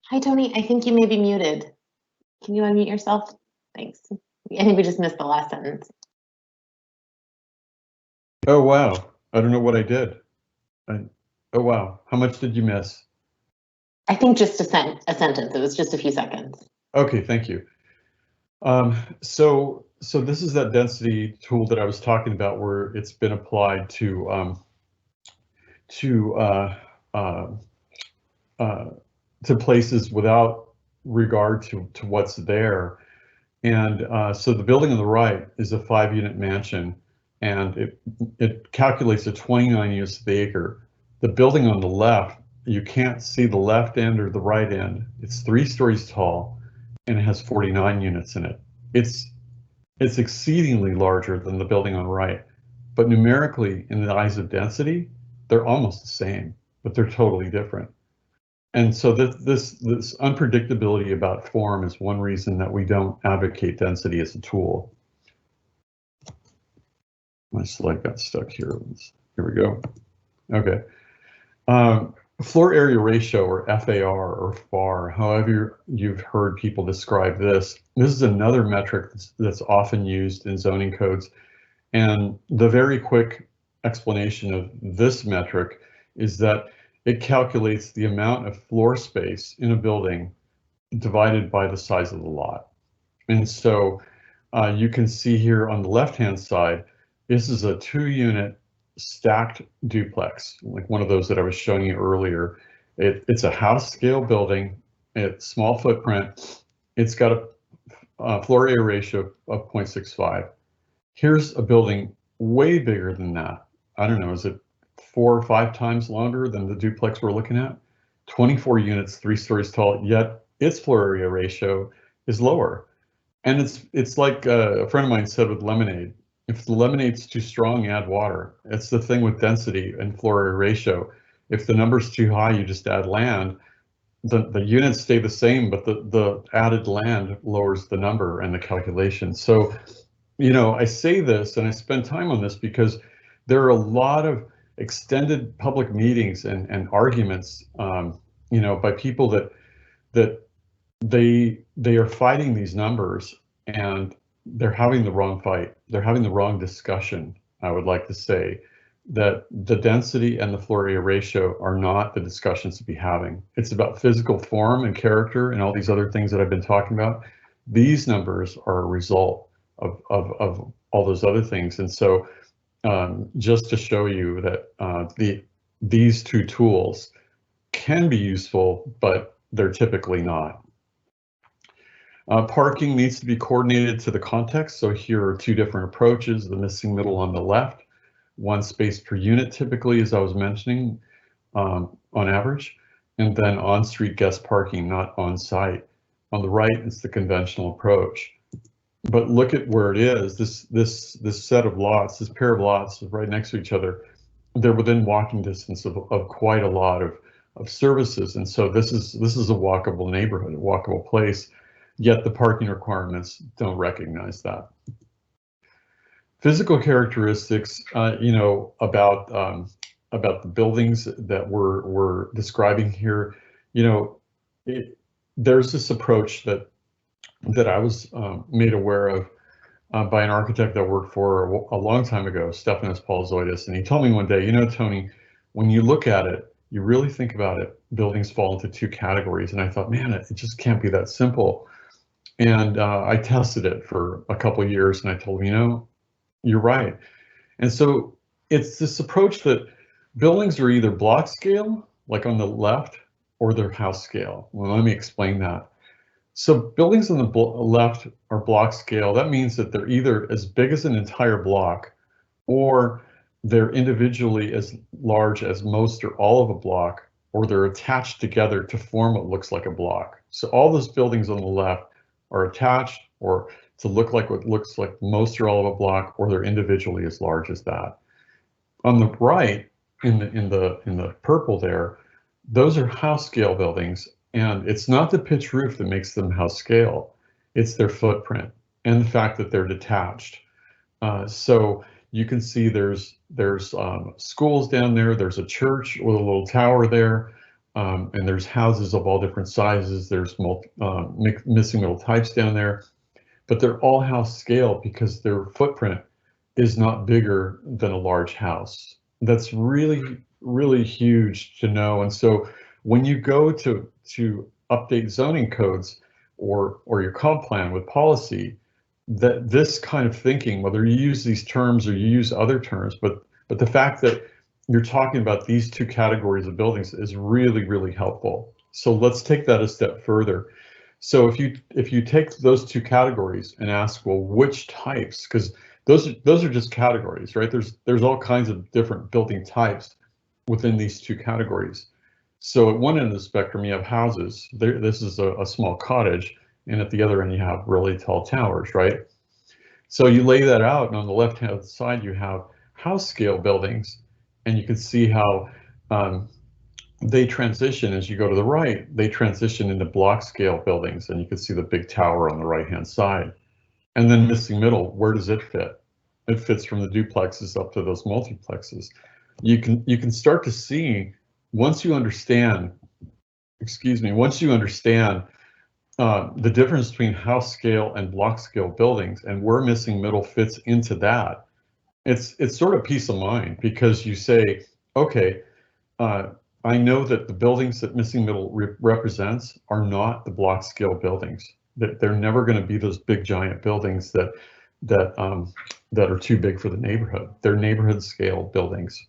Hi, Tony. I think you may be muted. Can you unmute yourself? Thanks. I think we just missed the last sentence. Oh, wow. I don't know what I did. Oh, wow. How much did you miss? I think just a sentence. It was just a few seconds. Okay, thank you. So this is that density tool that I was talking about, where it's been applied to to places without regard to what's there. And so the building on the right is a 5-unit mansion, and it calculates to 29 units to the acre. The building on the left, you can't see the left end or the right end. It's 3 stories tall, and it has 49 units in it. It's exceedingly larger than the building on the right, but numerically, in the eyes of density, they're almost the same, but they're totally different. And so this unpredictability about form is one reason that we don't advocate density as a tool. My slide got stuck here. Here we go. Okay. Floor area ratio, or FAR, or FAR, however you've heard people describe this. This is another metric that's often used in zoning codes. And the very quick explanation of this metric is that it calculates the amount of floor space in a building divided by the size of the lot. And so you can see here on the left-hand side, this is a 2-unit stacked duplex, like one of those that I was showing you earlier. It's a house scale building, it's small footprint. It's got a floor area ratio of 0.65. Here's a building way bigger than that. I don't know, is it 4 or 5 times longer than the duplex we're looking at? 24 units, 3 stories tall, yet its floor area ratio is lower. And it's like a friend of mine said with lemonade. If the lemonade's too strong, add water. It's the thing with density and floor area ratio. If the number's too high, you just add land. The units stay the same, but the added land lowers the number and the calculation. So, you know, I say this and I spend time on this because there are a lot of extended public meetings and arguments, you know, by people that they are fighting these numbers, and they're having the wrong fight. They're having the wrong discussion. I would like to say that the density and the floor area ratio are not the discussions to be having. It's about physical form and character and all these other things that I've been talking about. These numbers are a result of all those other things. And so just to show you that these two tools can be useful, but they're typically not. Parking needs to be coordinated to the context. So here are 2 different approaches. The missing middle on the left, 1 space per unit typically, as I was mentioning, on average, and then on-street guest parking, not on-site. On the right, it's the conventional approach. But look at where it is. This set of lots, this pair of lots right next to each other, they're within walking distance of quite a lot of services. And so this is a walkable neighborhood, a walkable place. Yet the parking requirements don't recognize that. Physical characteristics, you know, about the buildings that we're describing here. You know, there's this approach that I was made aware of by an architect I worked for a long time ago, Stefanos Paulzoidis, and he told me one day, you know, Tony, when you look at it, you really think about it, buildings fall into 2 categories. And I thought, man, it just can't be that simple. And I tested it for a couple of years, and I told him, you know, you're right. And so it's this approach that buildings are either block scale, like on the left, or they're house scale. Well, let me explain that. So buildings on the left are block scale. That means that they're either as big as an entire block, or they're individually as large as most or all of a block, or they're attached together to form what looks like a block. So all those buildings on the left are attached or to look like what looks like most or all of a block, or they're individually as large as that. On the right, in the purple there, those are house scale buildings, and it's not the pitch roof that makes them house scale. It's their footprint and the fact that they're detached. So you can see there's schools down there. There's a church with a little tower there. And there's houses of all different sizes. There's missing middle types down there, but they're all house scale because their footprint is not bigger than a large house. That's really, really huge to know. And so when you go to update zoning codes or your comp plan with policy, that this kind of thinking, whether you use these terms or you use other terms, but the fact that you're talking about these two categories of buildings is really, really helpful. So let's take that a step further. So if you take those two categories and ask, well, which types, because those are just categories, right? There's all kinds of different building types within these two categories. So at one end of the spectrum, you have houses. This is a small cottage, and at the other end, you have really tall towers, right? So you lay that out, and on the left-hand side, you have house scale buildings, and you can see how they transition as you go to the right. They transition into block scale buildings, and you can see the big tower on the right-hand side. And then missing middle, where does it fit? It fits from the duplexes up to those multiplexes. You can start to see, once you understand, once you understand the difference between house scale and block scale buildings and where missing middle fits into that, it's sort of peace of mind, because you say, okay, I know that the buildings that missing middle represents are not the block scale buildings. That they're never going to be those big giant buildings that are too big for the neighborhood. They're neighborhood scale buildings.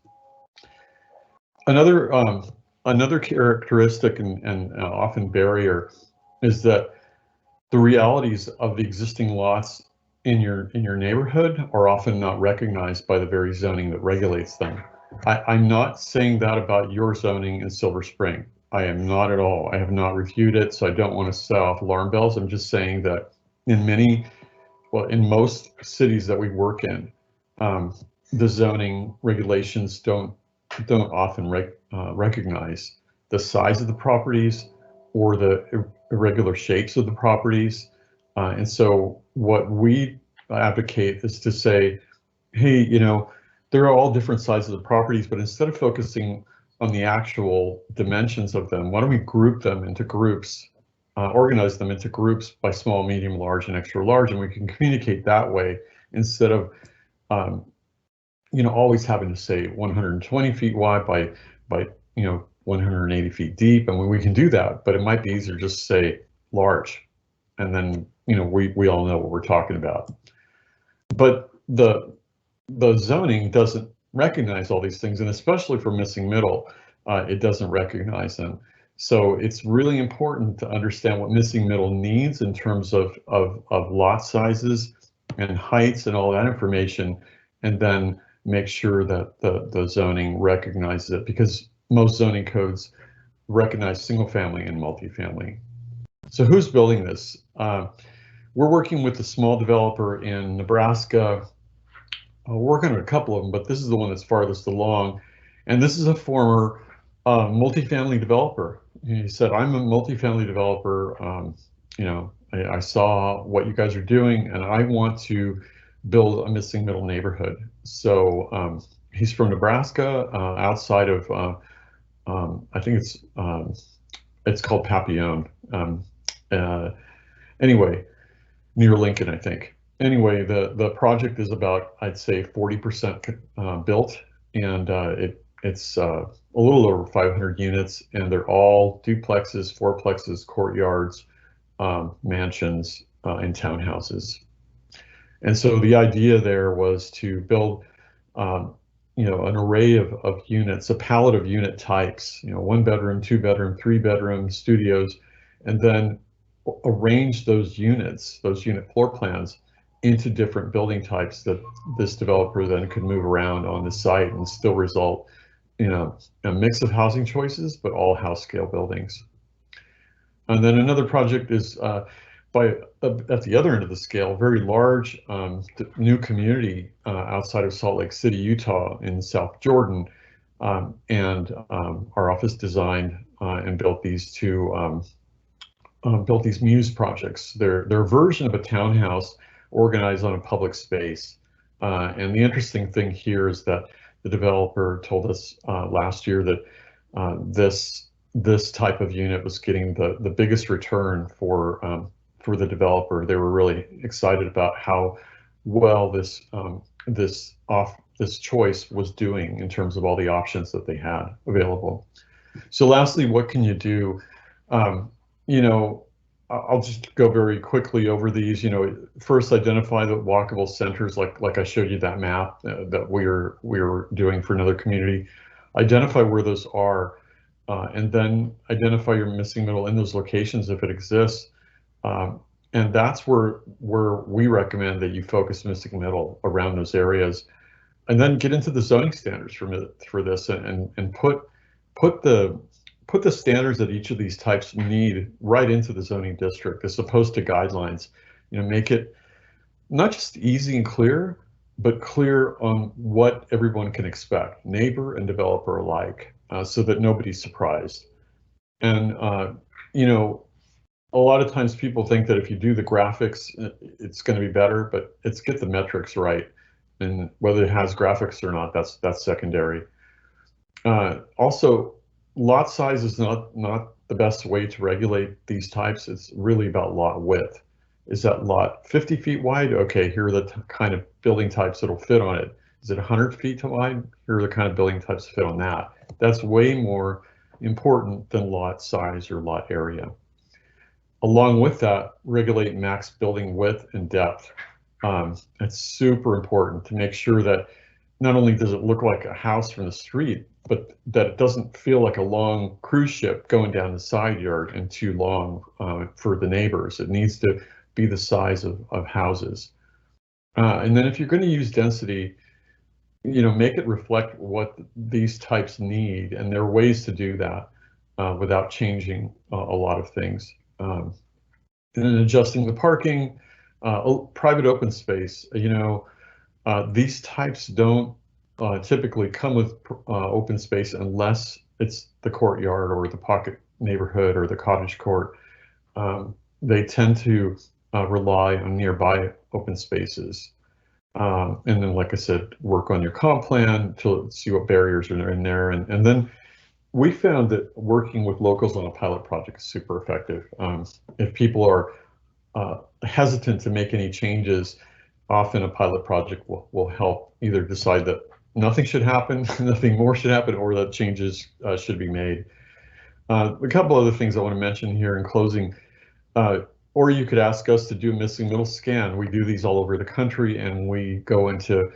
Another characteristic and often barrier is that the realities of the existing lots in your neighborhood are often not recognized by the very zoning that regulates them. I'm not saying that about your zoning in Silver Spring. I am not at all. I have not reviewed it, so I don't want to set off alarm bells. I'm just saying that in most cities that we work in, the zoning regulations don't often recognize the size of the properties or the irregular shapes of the properties. And so what we advocate is to say, hey, there are all different sizes of properties, but instead of focusing on the actual dimensions of them, why don't we group them into groups, organize them into groups by small, medium, large, and extra large, and we can communicate that way instead of always having to say 120 feet wide by 180 feet deep. And we can do that, but it might be easier just to say large, and then we all know what we're talking about. But the zoning doesn't recognize all these things, and especially for missing middle, it doesn't recognize them. So it's really important to understand what missing middle needs in terms of lot sizes and heights and all that information, and then make sure that the zoning recognizes it, because most zoning codes recognize single family and multifamily. So who's building this? We're working with a small developer in Nebraska. We're working on a couple of them, but this is the one that's farthest along. And this is a former multifamily developer. He said, I'm a multifamily developer. I saw what you guys are doing, and I want to build a missing middle neighborhood. So he's from Nebraska, outside of, I think it's called Papillon. Anyway, near Lincoln, I think. Anyway, the project is about, I'd say, 40% built, and it's a little over 500 units, and they're all duplexes, fourplexes, courtyards, mansions, and townhouses. And so the idea there was to build, an array of units, a palette of unit types, 1 bedroom, 2 bedroom, 3 bedroom studios, and then arrange those unit floor plans into different building types that this developer then could move around on the site and still result in a mix of housing choices, but all house scale buildings. And then another project is at the other end of the scale, very large new community outside of Salt Lake City, Utah, in South Jordan, and our office designed and built these two built these Muse projects. They're a version of a townhouse organized on a public space. And the interesting thing here is that the developer told us last year that this type of unit was getting the biggest return for the developer. They were really excited about how well this choice was doing in terms of all the options that they had available. So lastly, what can you do? I'll just go very quickly over these. First, identify the walkable centers, like I showed you that map that we were doing for another community. identify where those are, and then identify your missing middle in those locations if it exists. And that's where we recommend that you focus missing middle around those areas, and then get into the zoning standards for this, and put the standards that each of these types need right into the zoning district as opposed to guidelines. You know, make it not just easy and clear, but clear on what everyone can expect, neighbor and developer alike, so that nobody's surprised. And you know, a lot of times people think that if you do the graphics, it's going to be better, but it's get the metrics right, and whether it has graphics or not, that's secondary. Also, lot size is not the best way to regulate these types. It's really about lot width. Is that lot 50 feet wide? Okay, here are the kind of building types that'll fit on it. Is it 100 feet wide? Here are the kind of building types that fit on that. That's way more important than lot size or lot area. Along with that, regulate max building width and depth. It's super important to make sure that not only does it look like a house from the street, but that it doesn't feel like a long cruise ship going down the side yard and too long for the neighbors. It needs to be the size of houses. And then if you're going to use density, you know, make it reflect what these types need, and there are ways to do that without changing a lot of things. And then adjusting the parking, private open space. You know, these types don't typically come with open space unless it's the courtyard or the pocket neighborhood or the cottage court. They tend to rely on nearby open spaces. And then, like I said, work on your comp plan to see what barriers are in there. And then we found that working with locals on a pilot project is super effective. If people are hesitant to make any changes, often a pilot project will help either decide that nothing should happen, nothing more should happen, or that changes should be made. A couple other things I want to mention here in closing. Or you could ask us to do a missing middle scan. We do these all over the country, and we go into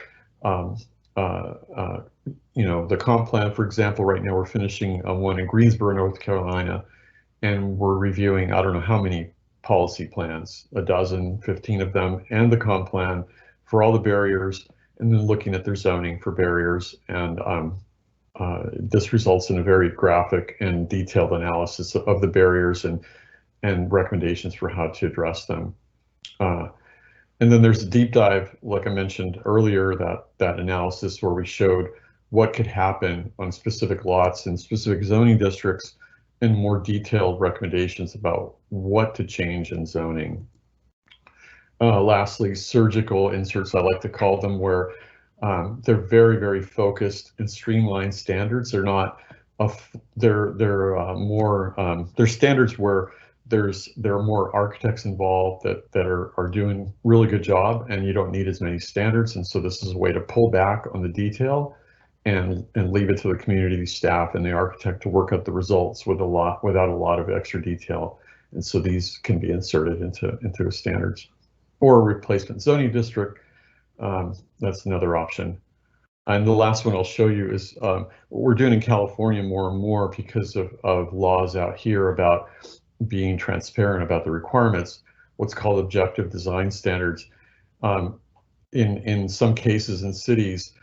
you know, the comp plan. For example, right now we're finishing one in Greensboro, North Carolina, and we're reviewing, I don't know how many policy plans, 12, 15 of them, and the comp plan for all the barriers, and then looking at their zoning for barriers. And this results in a very graphic and detailed analysis of the barriers and recommendations for how to address them. And then there's a deep dive, like I mentioned earlier, that analysis where we showed what could happen on specific lots and specific zoning districts, and more detailed recommendations about what to change in zoning. Lastly, surgical inserts, I like to call them, where they're very, very focused and streamlined standards. They're not, they're standards where there are more architects involved that are doing really good job, and you don't need as many standards. And so this is a way to pull back on the detail and leave it to the community staff and the architect to work out the results without a lot of extra detail. And so these can be inserted into a standards or a replacement zoning district. That's another option. And the last one I'll show you is what we're doing in California more and more because of laws out here about being transparent about the requirements, what's called objective design standards. In some cases in cities,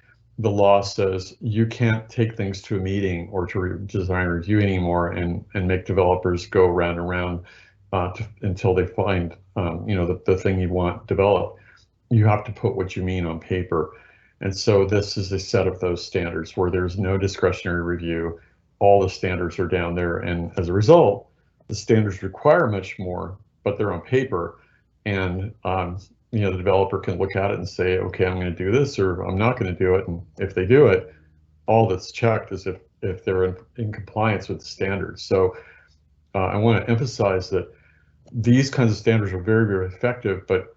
the law says you can't take things to a meeting or to a design review anymore and make developers go round and round until they find you know, the thing you want developed. You have to put what you mean on paper. And so this is a set of those standards where there's no discretionary review. All the standards are down there, and as a result, the standards require much more, but they're on paper, and you know, the developer can look at it and say, okay, I'm going to do this, or I'm not going to do it. And if they do it, all that's checked is if they're in compliance with the standards. So I want to emphasize that these kinds of standards are very, very effective, but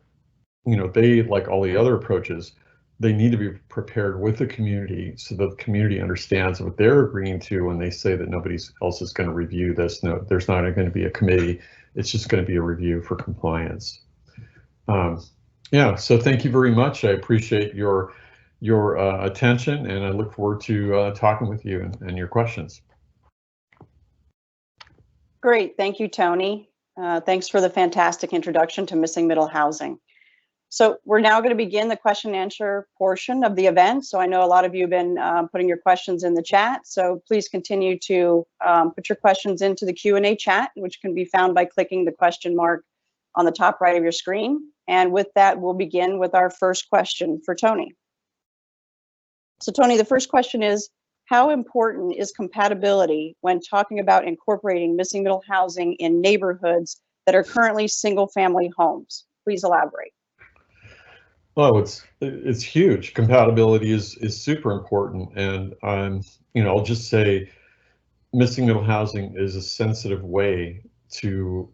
you know, they, like all the other approaches, they need to be prepared with the community so that the community understands what they're agreeing to when they say that nobody else is going to review this. No, there's not going to be a committee. It's just going to be a review for compliance. Yeah, so thank you very much. I appreciate your your attention, and I look forward to talking with you and your questions. Great, thank you, Tony. Thanks for the fantastic introduction to missing middle housing. So we're now going to begin the question and answer portion of the event. So I know a lot of you have been putting your questions in the chat. So please continue to put your questions into the Q&A chat, which can be found by clicking the question mark on the top right of your screen. And with that, we'll begin with our first question for Tony. So Tony, the first question is, how important is compatibility when talking about incorporating missing middle housing in neighborhoods that are currently single-family homes? Please elaborate. Oh, it's huge. Compatibility is super important, and I'll just say, missing middle housing is a sensitive way to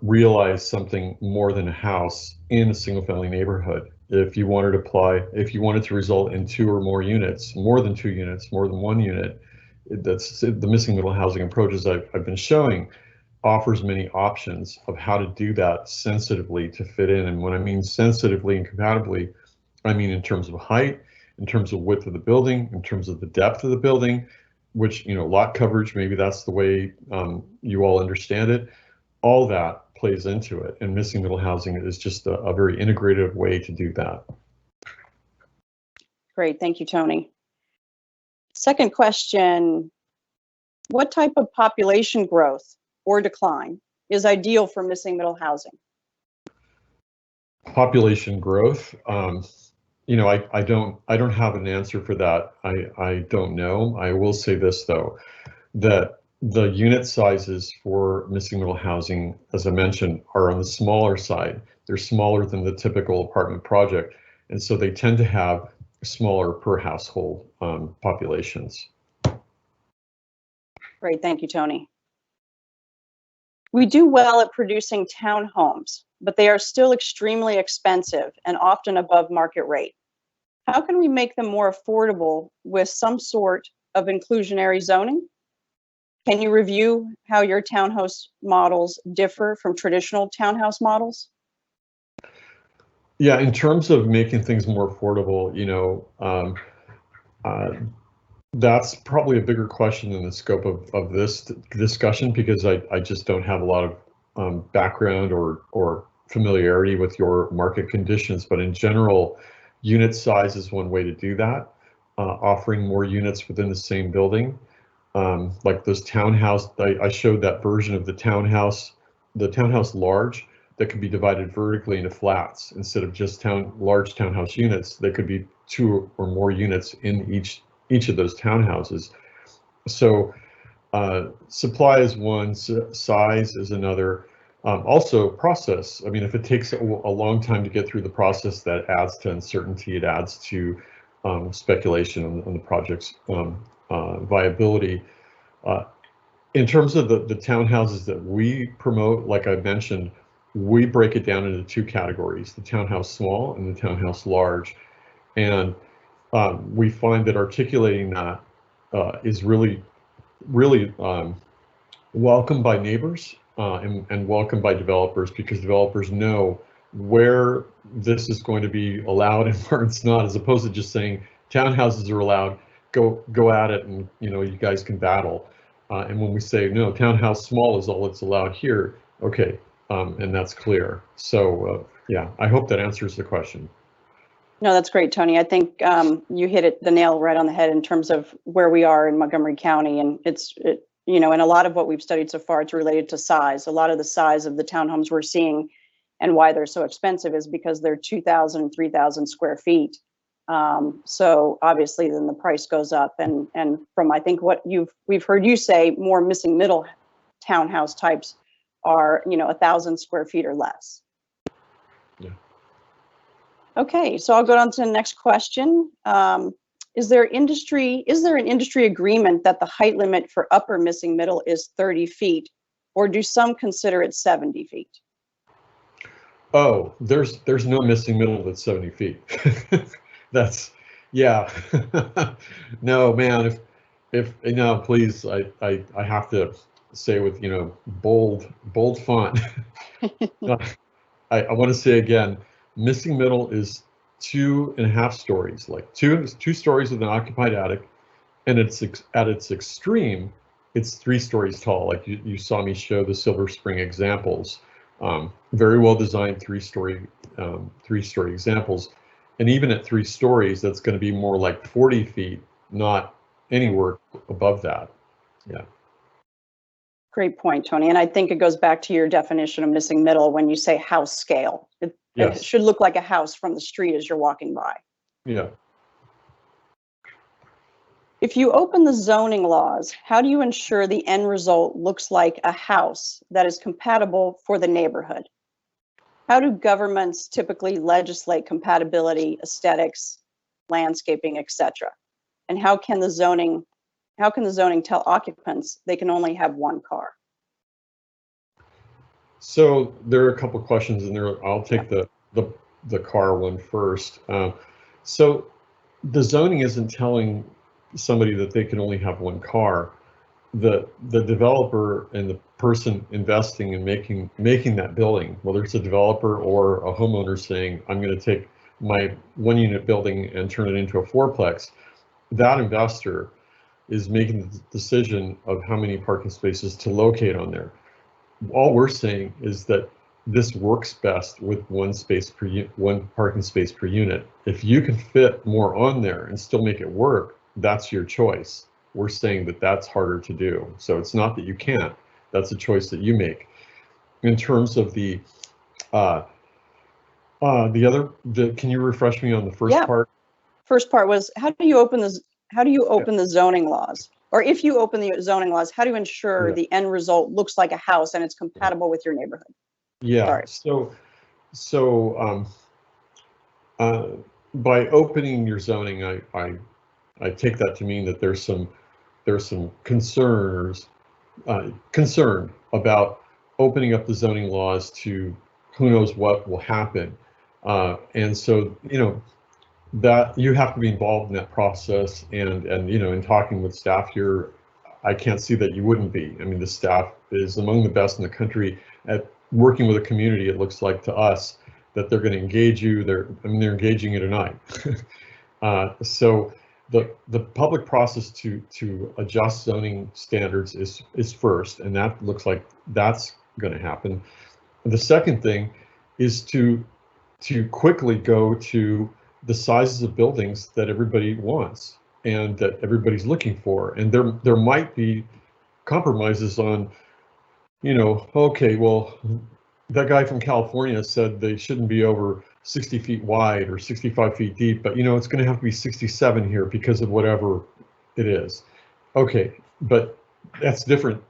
realize something more than a house in a single-family neighborhood. If you wanted to result in 2 or more units, more than 2 units, more than 1 unit, that's the missing middle housing approaches I've been showing offers many options of how to do that sensitively to fit in. And when I mean sensitively and compatibly, I mean in terms of height, in terms of width of the building, in terms of the depth of the building, which, lot coverage, maybe that's the way you all understand it. All that plays into it, and missing middle housing is just a very integrative way to do that. Great, thank you, Tony. Second question, what type of population growth or decline is ideal for missing middle housing? Population growth, I don't have an answer for that. I don't know. I will say this though, that the unit sizes for missing middle housing, as I mentioned, are on the smaller side. They're smaller than the typical apartment project, and so they tend to have smaller per household populations. Great, thank you, Tony. We do well at producing townhomes, but they are still extremely expensive and often above market rate. How can we make them more affordable with some sort of inclusionary zoning? Can you review how your townhouse models differ from traditional townhouse models? Yeah, in terms of making things more affordable, that's probably a bigger question than the scope of this discussion, because I just don't have a lot of background or familiarity with your market conditions. But in general, unit size is one way to do that. Offering more units within the same building, like those townhouse. I showed that version of the townhouse large that could be divided vertically into flats instead of just large townhouse units. There could be 2 or more units in each of those townhouses. So supply is one, size is another. Also process. I mean, if it takes a long time to get through the process, that adds to uncertainty. It adds to speculation on the project's viability. In terms of the townhouses that we promote, like I mentioned, we break it down into 2 categories: the townhouse small and the townhouse large. And we find that articulating that is really welcome by neighbors and welcome by developers, because developers know where this is going to be allowed and where it's not, as opposed to just saying townhouses are allowed, go at it, and you guys can battle. And when we say no, townhouse small is all that's allowed here, okay, and that's clear. So yeah, I hope that answers the question. No, that's great, Tony. I think you hit the nail right on the head in terms of where we are in Montgomery County, and and a lot of what we've studied so far, it's related to size. A lot of the size of the townhomes we're seeing and why they're so expensive is because they're 2,000 and 3,000 square feet. So obviously then the price goes up, and from I think what we've heard you say, more missing middle townhouse types are 1,000 square feet or less. Yeah. Okay, so I'll go on to the next question. Is there an industry agreement that the height limit for upper missing middle is 30 feet, or do some consider it 70 feet? Oh, there's no missing middle that's 70 feet. That's, yeah. No, man, if no, please, I have to say with bold font. I want to say again, Missing middle is 2.5 stories, like two stories with an occupied attic, and it's at its extreme, it's 3 stories tall. Like you saw me show the Silver Spring examples, very well designed 3-story examples, and even at 3 stories, that's going to be more like 40 feet, not anywhere above that. Yeah. Great point, Tony. And I think it goes back to your definition of missing middle when you say house scale. It should look like a house from the street as you're walking by. Yeah. If you open the zoning laws, how do you ensure the end result looks like a house that is compatible for the neighborhood? How do governments typically legislate compatibility, aesthetics, landscaping, etc.? And how can the zoning tell occupants they can only have one car? So there are a couple questions in there. I'll take the car one first. So the zoning isn't telling somebody that they can only have one car. The developer and the person investing and making that building, whether it's a developer or a homeowner saying, I'm going to take my 1-unit building and turn it into a 4-plex, that investor is making the decision of how many parking spaces to locate on there. All we're saying is that this works best with one parking space per unit. If you can fit more on there and still make it work, that's your choice. We're saying that that's harder to do. So it's not that you can't, that's a choice that you make. In terms of the can you refresh me on the first part? First part was, how do you open the zoning laws? Or if you open the zoning laws, how do you ensure the end result looks like a house and it's compatible with your neighborhood? Yeah. Sorry. So by opening your zoning, I take that to mean that there's some concern about opening up the zoning laws to who knows what will happen, and so that you have to be involved in that process, and in talking with staff here, I can't see that you wouldn't be. I mean, the staff is among the best in the country at working with a community. It looks like to us that they're going to engage you. They're engaging you tonight. So the public process to adjust zoning standards is first, and that looks like that's going to happen. The second thing is to quickly go to the sizes of buildings that everybody wants and that everybody's looking for, and there might be compromises on, okay, well, that guy from California said they shouldn't be over 60 feet wide or 65 feet deep, but it's going to have to be 67 here because of whatever it is. Okay, but that's different,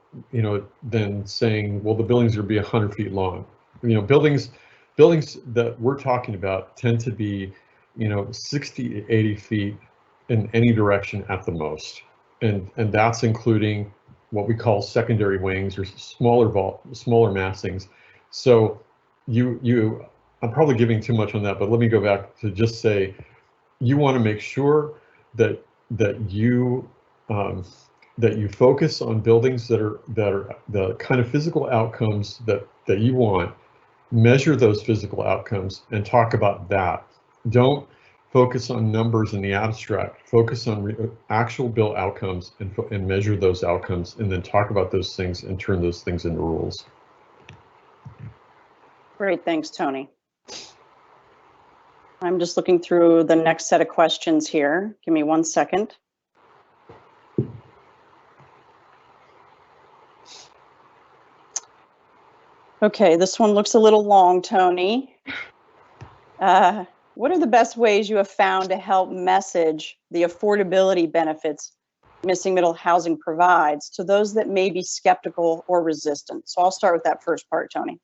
than saying, well, the buildings are be 100 feet long. Buildings that we're talking about tend to be 60 to 80 feet in any direction at the most, and that's including what we call secondary wings or smaller massings. So I'm probably giving too much on that, but let me go back to just say you want to make sure that you focus on buildings that are the kind of physical outcomes that you want. Measure those physical outcomes and talk about that. Don't focus on numbers in the abstract. Focus on actual built outcomes and measure those outcomes, and then talk about those things and turn those things into rules. Great, thanks, Tony. I'm just looking through the next set of questions here. Give me 1 second. Okay, this one looks a little long, Tony. What are the best ways you have found to help message the affordability benefits missing middle housing provides to those that may be skeptical or resistant? So I'll start with that first part, Tony.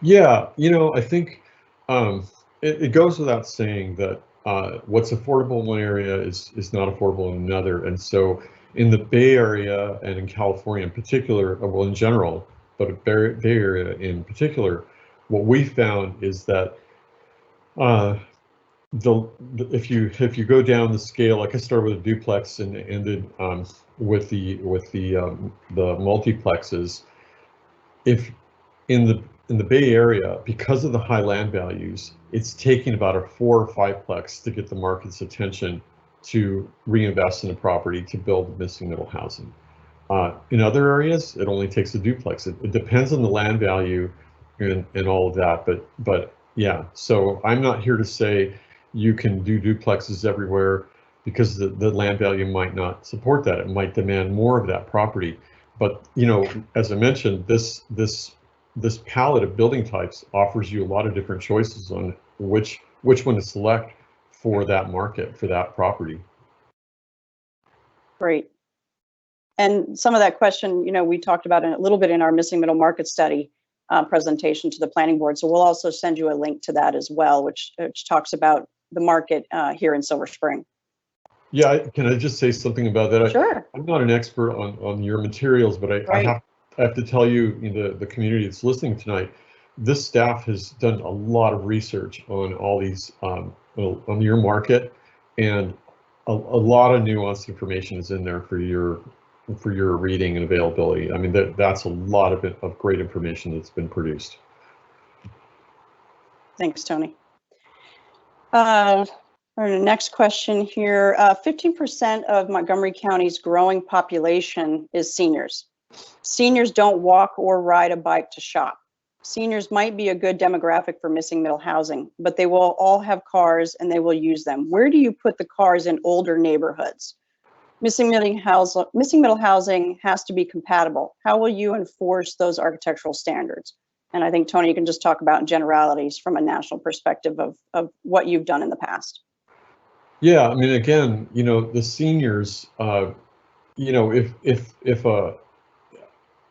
Yeah, I think it goes without saying that what's affordable in one area is not affordable in another. And so in the Bay Area and in California in particular, well, in general, but Bay Area in particular, what we found is that if you go down the scale, like I started with a duplex and ended with the multiplexes, if in in the Bay Area, because of the high land values, it's taking about a 4 or 5-plex to get the market's attention to reinvest in a property to build missing middle housing. In other areas, it only takes a duplex. It depends on the land value and all of that, but yeah. So I'm not here to say you can do duplexes everywhere, because the land value might not support that. It might demand more of that property. But you know, as I mentioned, this palette of building types offers you a lot of different choices on which one to select for that market, for that property. Great. And some of that question, you know, we talked about a little bit in our missing middle market study presentation to the planning board. So we'll also send you a link to that as well, which talks about the market here in Silver Spring. Yeah, can I just say something about that? Sure. I'm not an expert on your materials, but I have to tell you, the community that's listening tonight, this staff has done a lot of research on all these, on your market, and a lot of nuanced information is in there for your reading and availability. I mean, that's a lot of great information that's been produced. Thanks, Tony. Our next question here, 15% of Montgomery County's growing population is seniors. Seniors don't walk or ride a bike to shop. Seniors might be a good demographic for missing middle housing, but they will all have cars and they will use them. Where do you put the cars in older neighborhoods? Missing middle housing has to be compatible. How will you enforce those architectural standards? And I think, Tony, you can just talk about generalities from a national perspective of what you've done in the past. Yeah, I mean, again, the seniors, if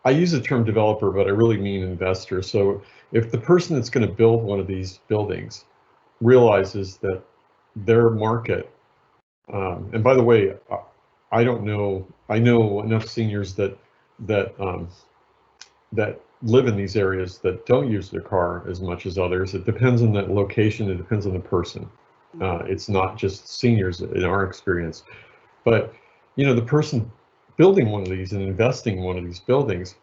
I use the term developer, but I really mean investor. So if the person that's going to build one of these buildings realizes that their market, and by the way, I don't know, I know enough seniors that live in these areas that don't use their car as much as others. It depends on the location, it depends on the person. It's not just seniors in our experience, but the person building one of these and investing in one of these buildings,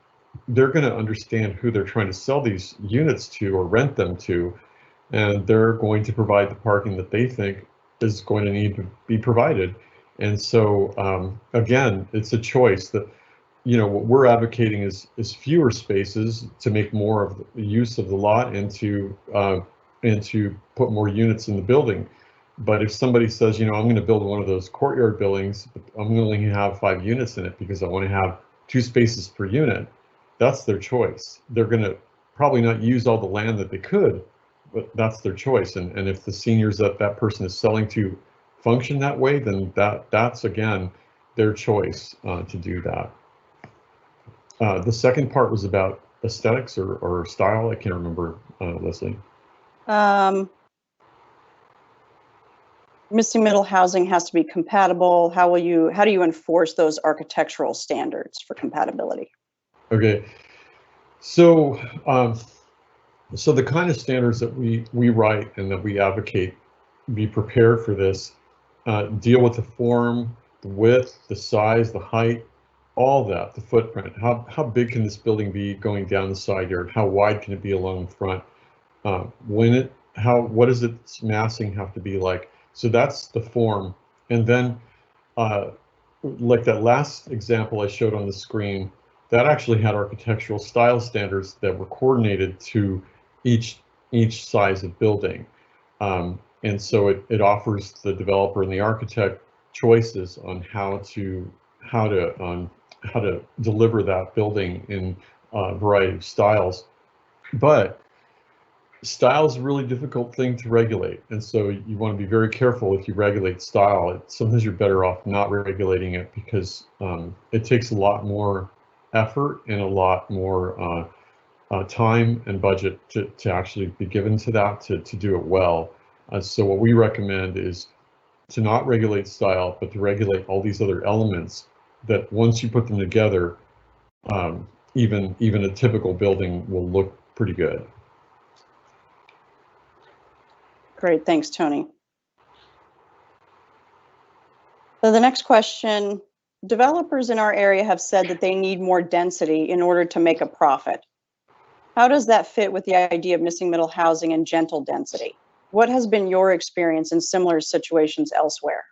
they're going to understand who they're trying to sell these units to or rent them to, and they're going to provide the parking that they think is going to need to be provided. And so again, it's a choice that what we're advocating is fewer spaces to make more of the use of the lot and to put more units in the building. But if somebody says, I'm going to build one of those courtyard buildings, but I'm going to have 5 units in it because I want to have 2 spaces per unit, that's their choice. They're going to probably not use all the land that they could, but that's their choice. And if the seniors that person is selling to function that way, then that's again their choice to do that. The second part was about aesthetics or style. I can't remember, Leslie. Missing middle housing has to be compatible. How do you enforce those architectural standards for compatibility? Okay, so the kind of standards that we write and that we advocate, be prepared for this, deal with the form, the width, the size, the height, all that, the footprint. How big can this building be going down the side yard? How wide can it be along the front? What does its massing have to be like? So that's the form. And then like that last example I showed on the screen, that actually had architectural style standards that were coordinated to each size of building. And so it offers the developer and the architect choices on how to deliver that building in a variety of styles. But style is a really difficult thing to regulate, and so you want to be very careful if you regulate style. Sometimes you're better off not regulating it because it takes a lot more effort and a lot more time and budget to actually be given to that to do it well. So what we recommend is to not regulate style, but to regulate all these other elements that once you put them together, even a typical building will look pretty good. Great, thanks, Tony. So the next question, developers in our area have said that they need more density in order to make a profit. How does that fit with the idea of missing middle housing and gentle density? What has been your experience in similar situations elsewhere?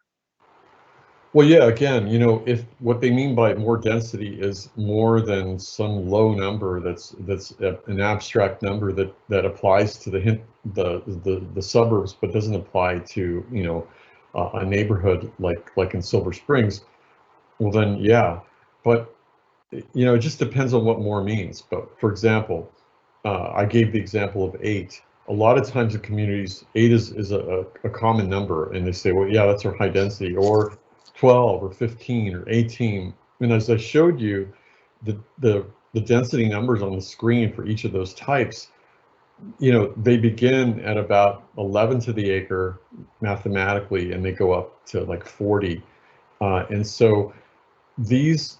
Well, yeah, again, you know, if what they mean by more density is more than some low number that's an abstract number that applies to the suburbs, but doesn't apply to, you know, a neighborhood like in Silver Springs, well then yeah, but you know, it just depends on what more means. But for example, I gave the example of 8. A lot of times in communities, 8 is a common number, and they say, well, yeah, that's our high density, or 12 or 15 or 18. And as I showed you, the density numbers on the screen for each of those types, you know, they begin at about 11 to the acre mathematically, and they go up to like 40. And so these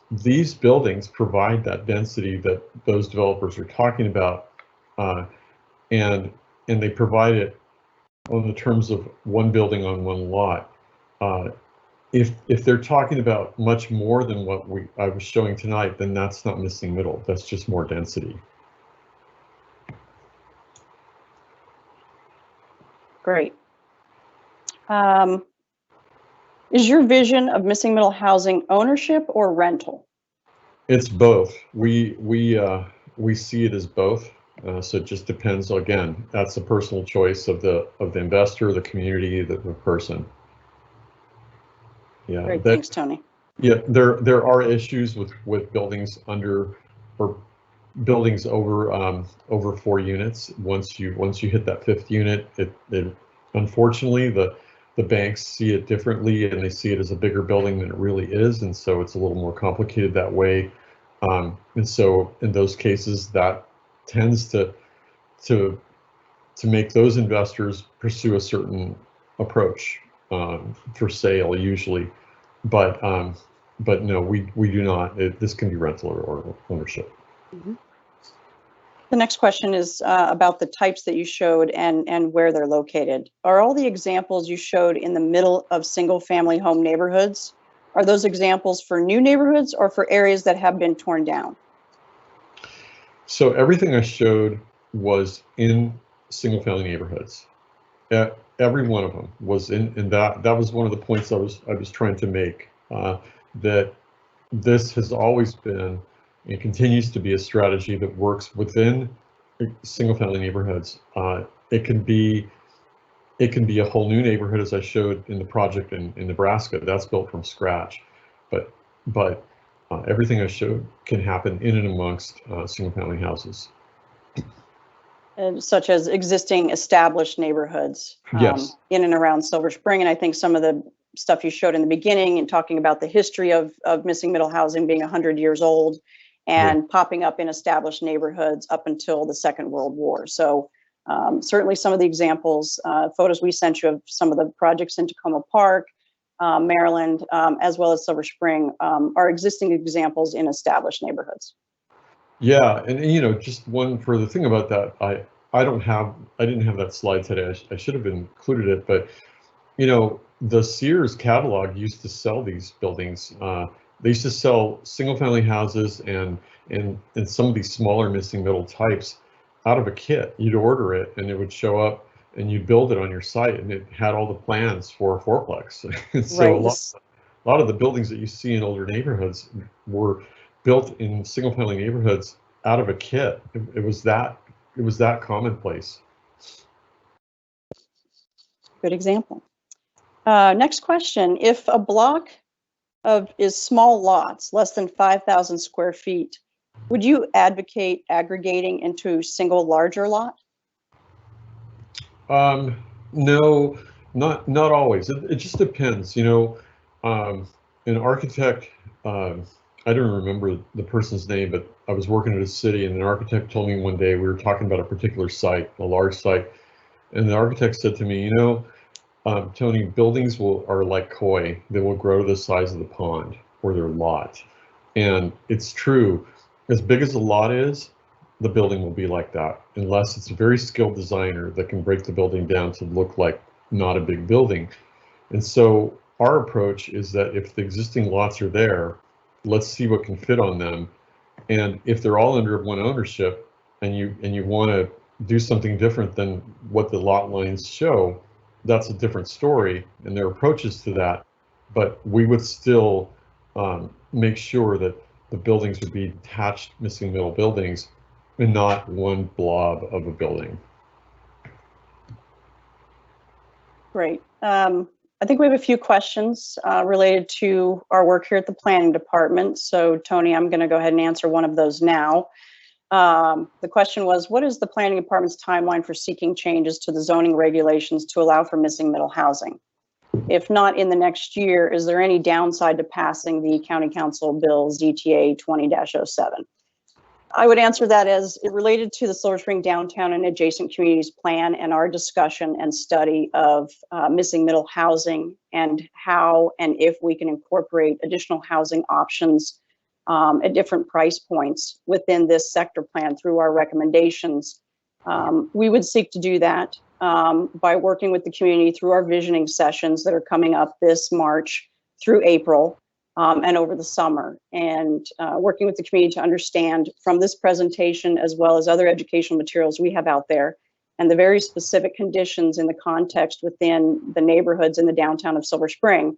buildings provide that density that those developers are talking about, and they provide it on the terms of one building on one lot. If they're talking about much more than what I was showing tonight, then that's not missing middle. That's just more density. Great. Is your vision of missing middle housing ownership or rental? It's both. We see it as both. So it just depends. Again, that's a personal choice of the investor, the community, the person. Yeah. Great, thanks, Tony. Yeah, there are issues with buildings under or buildings over 4 units. Once you hit that 5th unit, it unfortunately the banks see it differently, and they see it as a bigger building than it really is, and so it's a little more complicated that way. And so in those cases, that tends to make those investors pursue a certain approach for sale usually, but no, we do not. This can be rental or ownership. Mm-hmm. The next question is about the types that you showed and where they're located. Are all the examples you showed in the middle of single-family home neighborhoods? Are those examples for new neighborhoods or for areas that have been torn down? So everything I showed was in single-family neighborhoods. Every one of them was in that. That was one of the points I was trying to make. That this has always been and continues to be a strategy that works within single-family neighborhoods. It can be a whole new neighborhood, as I showed in the project in Nebraska. That's built from scratch, but everything I showed can happen in and amongst single-family houses. Such as existing established neighborhoods. Yes. In and around Silver Spring. And I think some of the stuff you showed in the beginning and talking about the history of missing middle housing being 100 years old and popping up in established neighborhoods up until the Second World War. So certainly some of the examples, photos we sent you of some of the projects in Tacoma Park, Maryland, as well as Silver Spring, are existing examples in established neighborhoods. Yeah, and you know, just one further thing about that, I didn't have that slide today. I should have included it, but you know, the Sears catalog used to sell these buildings. They used to sell single-family houses and some of these smaller missing middle types out of a kit. You'd order it, and it would show up, and you'd build it on your site, and it had all the plans for a fourplex. And so Right. a lot of the buildings that you see in older neighborhoods were built in single-family neighborhoods out of a kit. It was that commonplace. Good example. Next question: if a block is small lots, less than 5,000 square feet, would you advocate aggregating into single larger lot? No, not always. It just depends. You know, an architect. I don't remember the person's name, but I was working at a city, and an architect told me one day, we were talking about a particular site, a large site, and the architect said to me, you know, Tony, buildings are like koi. They will grow to the size of the pond or their lot. And it's true. As big as the lot is, the building will be like that, unless it's a very skilled designer that can break the building down to look like not a big building. And so our approach is that if the existing lots are there, let's see what can fit on them. And if they're all under one ownership, and you want to do something different than what the lot lines show, that's a different story, and there are approaches to that. But we would still make sure that the buildings would be detached missing middle buildings and not one blob of a building. Great. I think we have a few questions related to our work here at the planning department. So Tony, I'm going to go ahead and answer one of those now. The question was, what is the planning department's timeline for seeking changes to the zoning regulations to allow for missing middle housing? If not in the next year, is there any downside to passing the County Council Bill ZTA 20-07? I would answer that as it related to the Silver Spring Downtown and Adjacent Communities Plan and our discussion and study of missing middle housing and how and if we can incorporate additional housing options at different price points within this sector plan through our recommendations. We would seek to do that by working with the community through our visioning sessions that are coming up this March through April. And over the summer, and working with the community to understand from this presentation as well as other educational materials we have out there and the very specific conditions in the context within the neighborhoods in the downtown of Silver Spring,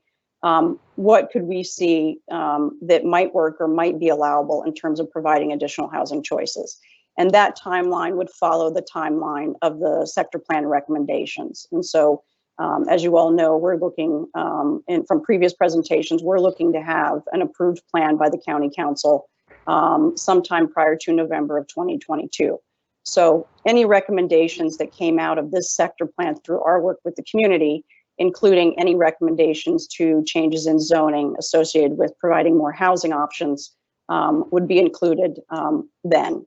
what could we see that might work or might be allowable in terms of providing additional housing choices. And that timeline would follow the timeline of the sector plan recommendations. And so as you all know, we're looking, and from previous presentations, we're looking to have an approved plan by the County Council sometime prior to November of 2022. So any recommendations that came out of this sector plan through our work with the community, including any recommendations to changes in zoning associated with providing more housing options, would be included then.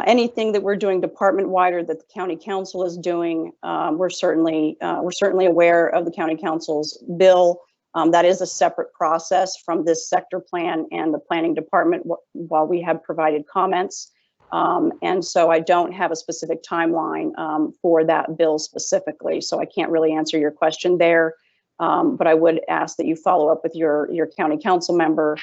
Anything that we're doing department-wide or that the County Council is doing, we're certainly aware of the County Council's bill. That is a separate process from this sector plan and the planning department while we have provided comments. And so I don't have a specific timeline for that bill specifically, so I can't really answer your question there. But I would ask that you follow up with your County Council member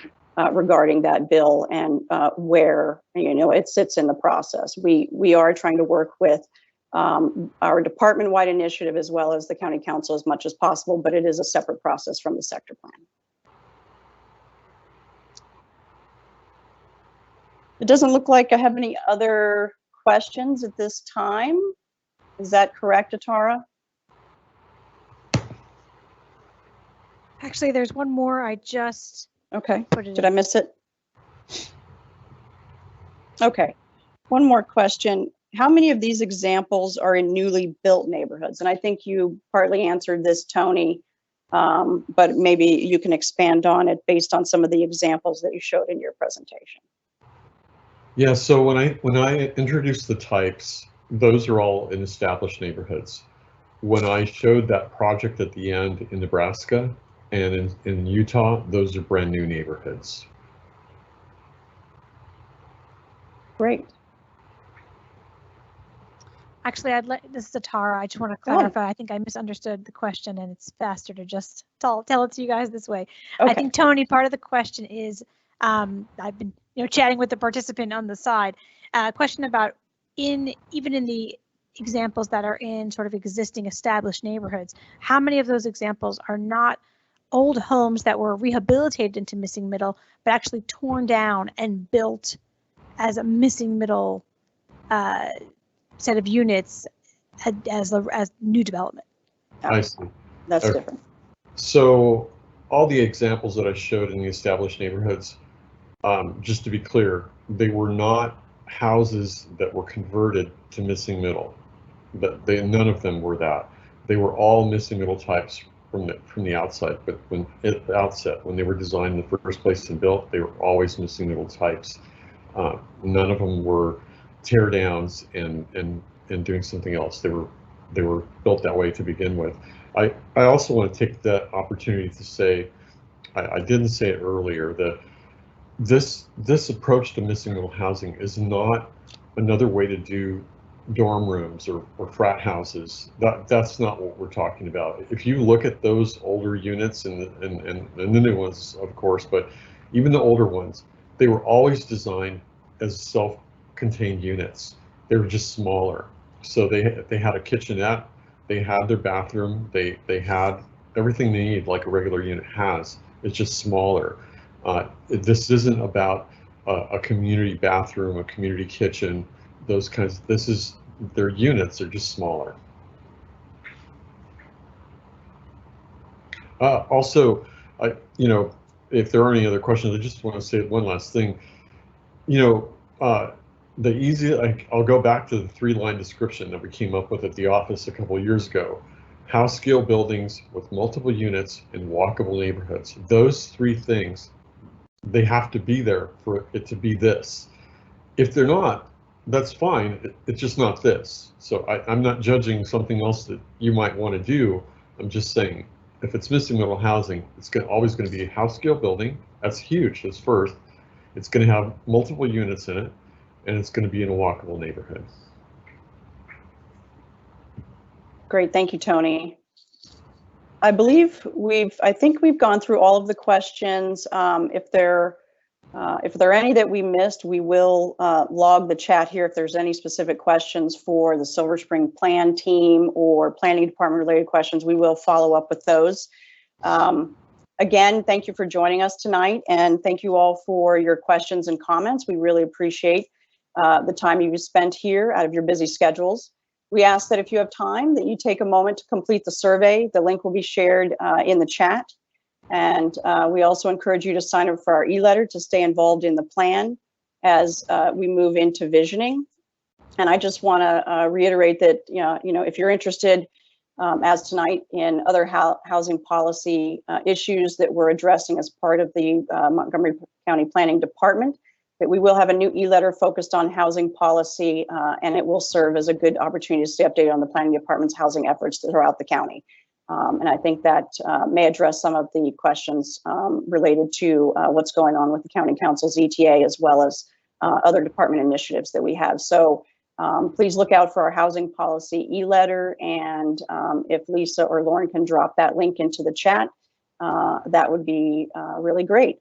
regarding that bill and where it sits in the process. We are trying to work with our department-wide initiative as well as the County Council as much as possible, but it is a separate process from the sector plan. It doesn't look like I have any other questions at this time. Is that correct, Atara? Actually, there's one more. I just Okay. put it Did I miss it? Okay. One more question. How many of these examples are in newly built neighborhoods? And I think you partly answered this, Tony, but maybe you can expand on it based on some of the examples that you showed in your presentation. Yeah, so when I introduced the types, those are all in established neighborhoods. When I showed that project at the end in Nebraska and in Utah, those are brand new neighborhoods. Great. Actually, this is Atara. I just want to clarify. I think I misunderstood the question, and it's faster to just tell it to you guys this way. Okay. I think, Tony, part of the question is, I've been chatting with the participant on the side. Question about even in the examples that are in sort of existing established neighborhoods, how many of those examples are not old homes that were rehabilitated into missing middle, but actually torn down and built as a missing middle set of units as new development? I see. That's Okay. different. So all the examples that I showed in the established neighborhoods, just to be clear, they were not houses that were converted to missing middle. But none of them were that. They were all missing middle types from the outside. But at the outset, when they were designed in the first place and built, they were always missing middle types. None of them were tear downs and doing something else. They were built that way to begin with. I also want to take that opportunity to say, I didn't say it earlier, that this approach to missing middle housing is not another way to do dorm rooms or frat houses. That's not what we're talking about. If you look at those older units and the new ones, of course, but even the older ones, they were always designed as self-contained units. they were just smaller. So they had a kitchenette, they had their bathroom, they had everything they need like a regular unit has. It's just smaller. This isn't about a community bathroom, a community kitchen, those kinds. This is their units are just smaller. Also, you know, if there are any other questions, I just want to say one last thing. You know, I'll go back to the 3-line description that we came up with at the office a couple of years ago. House scale buildings with multiple units in walkable neighborhoods. Those 3 things, they have to be there for it to be this. If they're not, that's fine. It's just not this. So I'm not judging something else that you might want to do. I'm just saying, if it's missing middle housing, it's always going to be a house scale building. That's huge. That's first. It's going to have multiple units in it, and it's going to be in a walkable neighborhood. Great, thank you, Tony. I think we've gone through all of the questions. If there are any that we missed, we will log the chat here. If there's any specific questions for the Silver Spring Plan team or planning department related questions, we will follow up with those. Again, thank you for joining us tonight, and thank you all for your questions and comments. We really appreciate the time you've spent here out of your busy schedules. We ask that if you have time, that you take a moment to complete the survey. The link will be shared in the chat. And we also encourage you to sign up for our e-letter to stay involved in the plan as we move into visioning. And I just want to reiterate that, you know, if you're interested, as tonight, in other housing policy issues that we're addressing as part of the Montgomery County Planning Department, that we will have a new e-letter focused on housing policy, and it will serve as a good opportunity to stay updated on the planning department's housing efforts throughout the county. And I think that may address some of the questions related to what's going on with the county council's ETA, as well as other department initiatives that we have. So please look out for our housing policy e-letter, and if Lisa or Lauren can drop that link into the chat, that would be really great.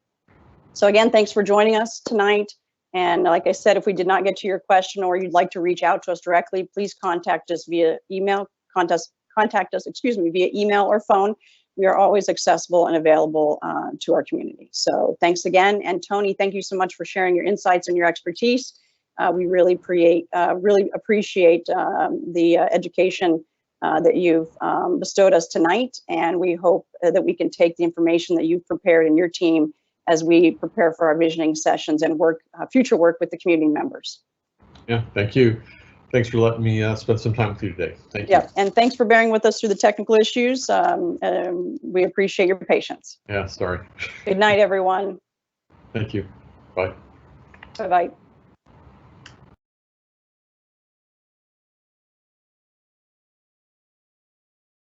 So again, thanks for joining us tonight. And like I said, if we did not get to your question or you'd like to reach out to us directly, please contact us via email, contact us, via email or phone. We are always accessible and available to our community. So thanks again. And Tony, thank you so much for sharing your insights and your expertise. We really appreciate the education that you've bestowed us tonight. And we hope that we can take the information that you've prepared in your team as we prepare for our visioning sessions and future work with the community members. Yeah, thank you. Thanks for letting me spend some time with you today. Thank you. Yeah, and thanks for bearing with us through the technical issues. We appreciate your patience. Yeah, sorry. Good night, everyone. Thank you. Bye. Bye-bye.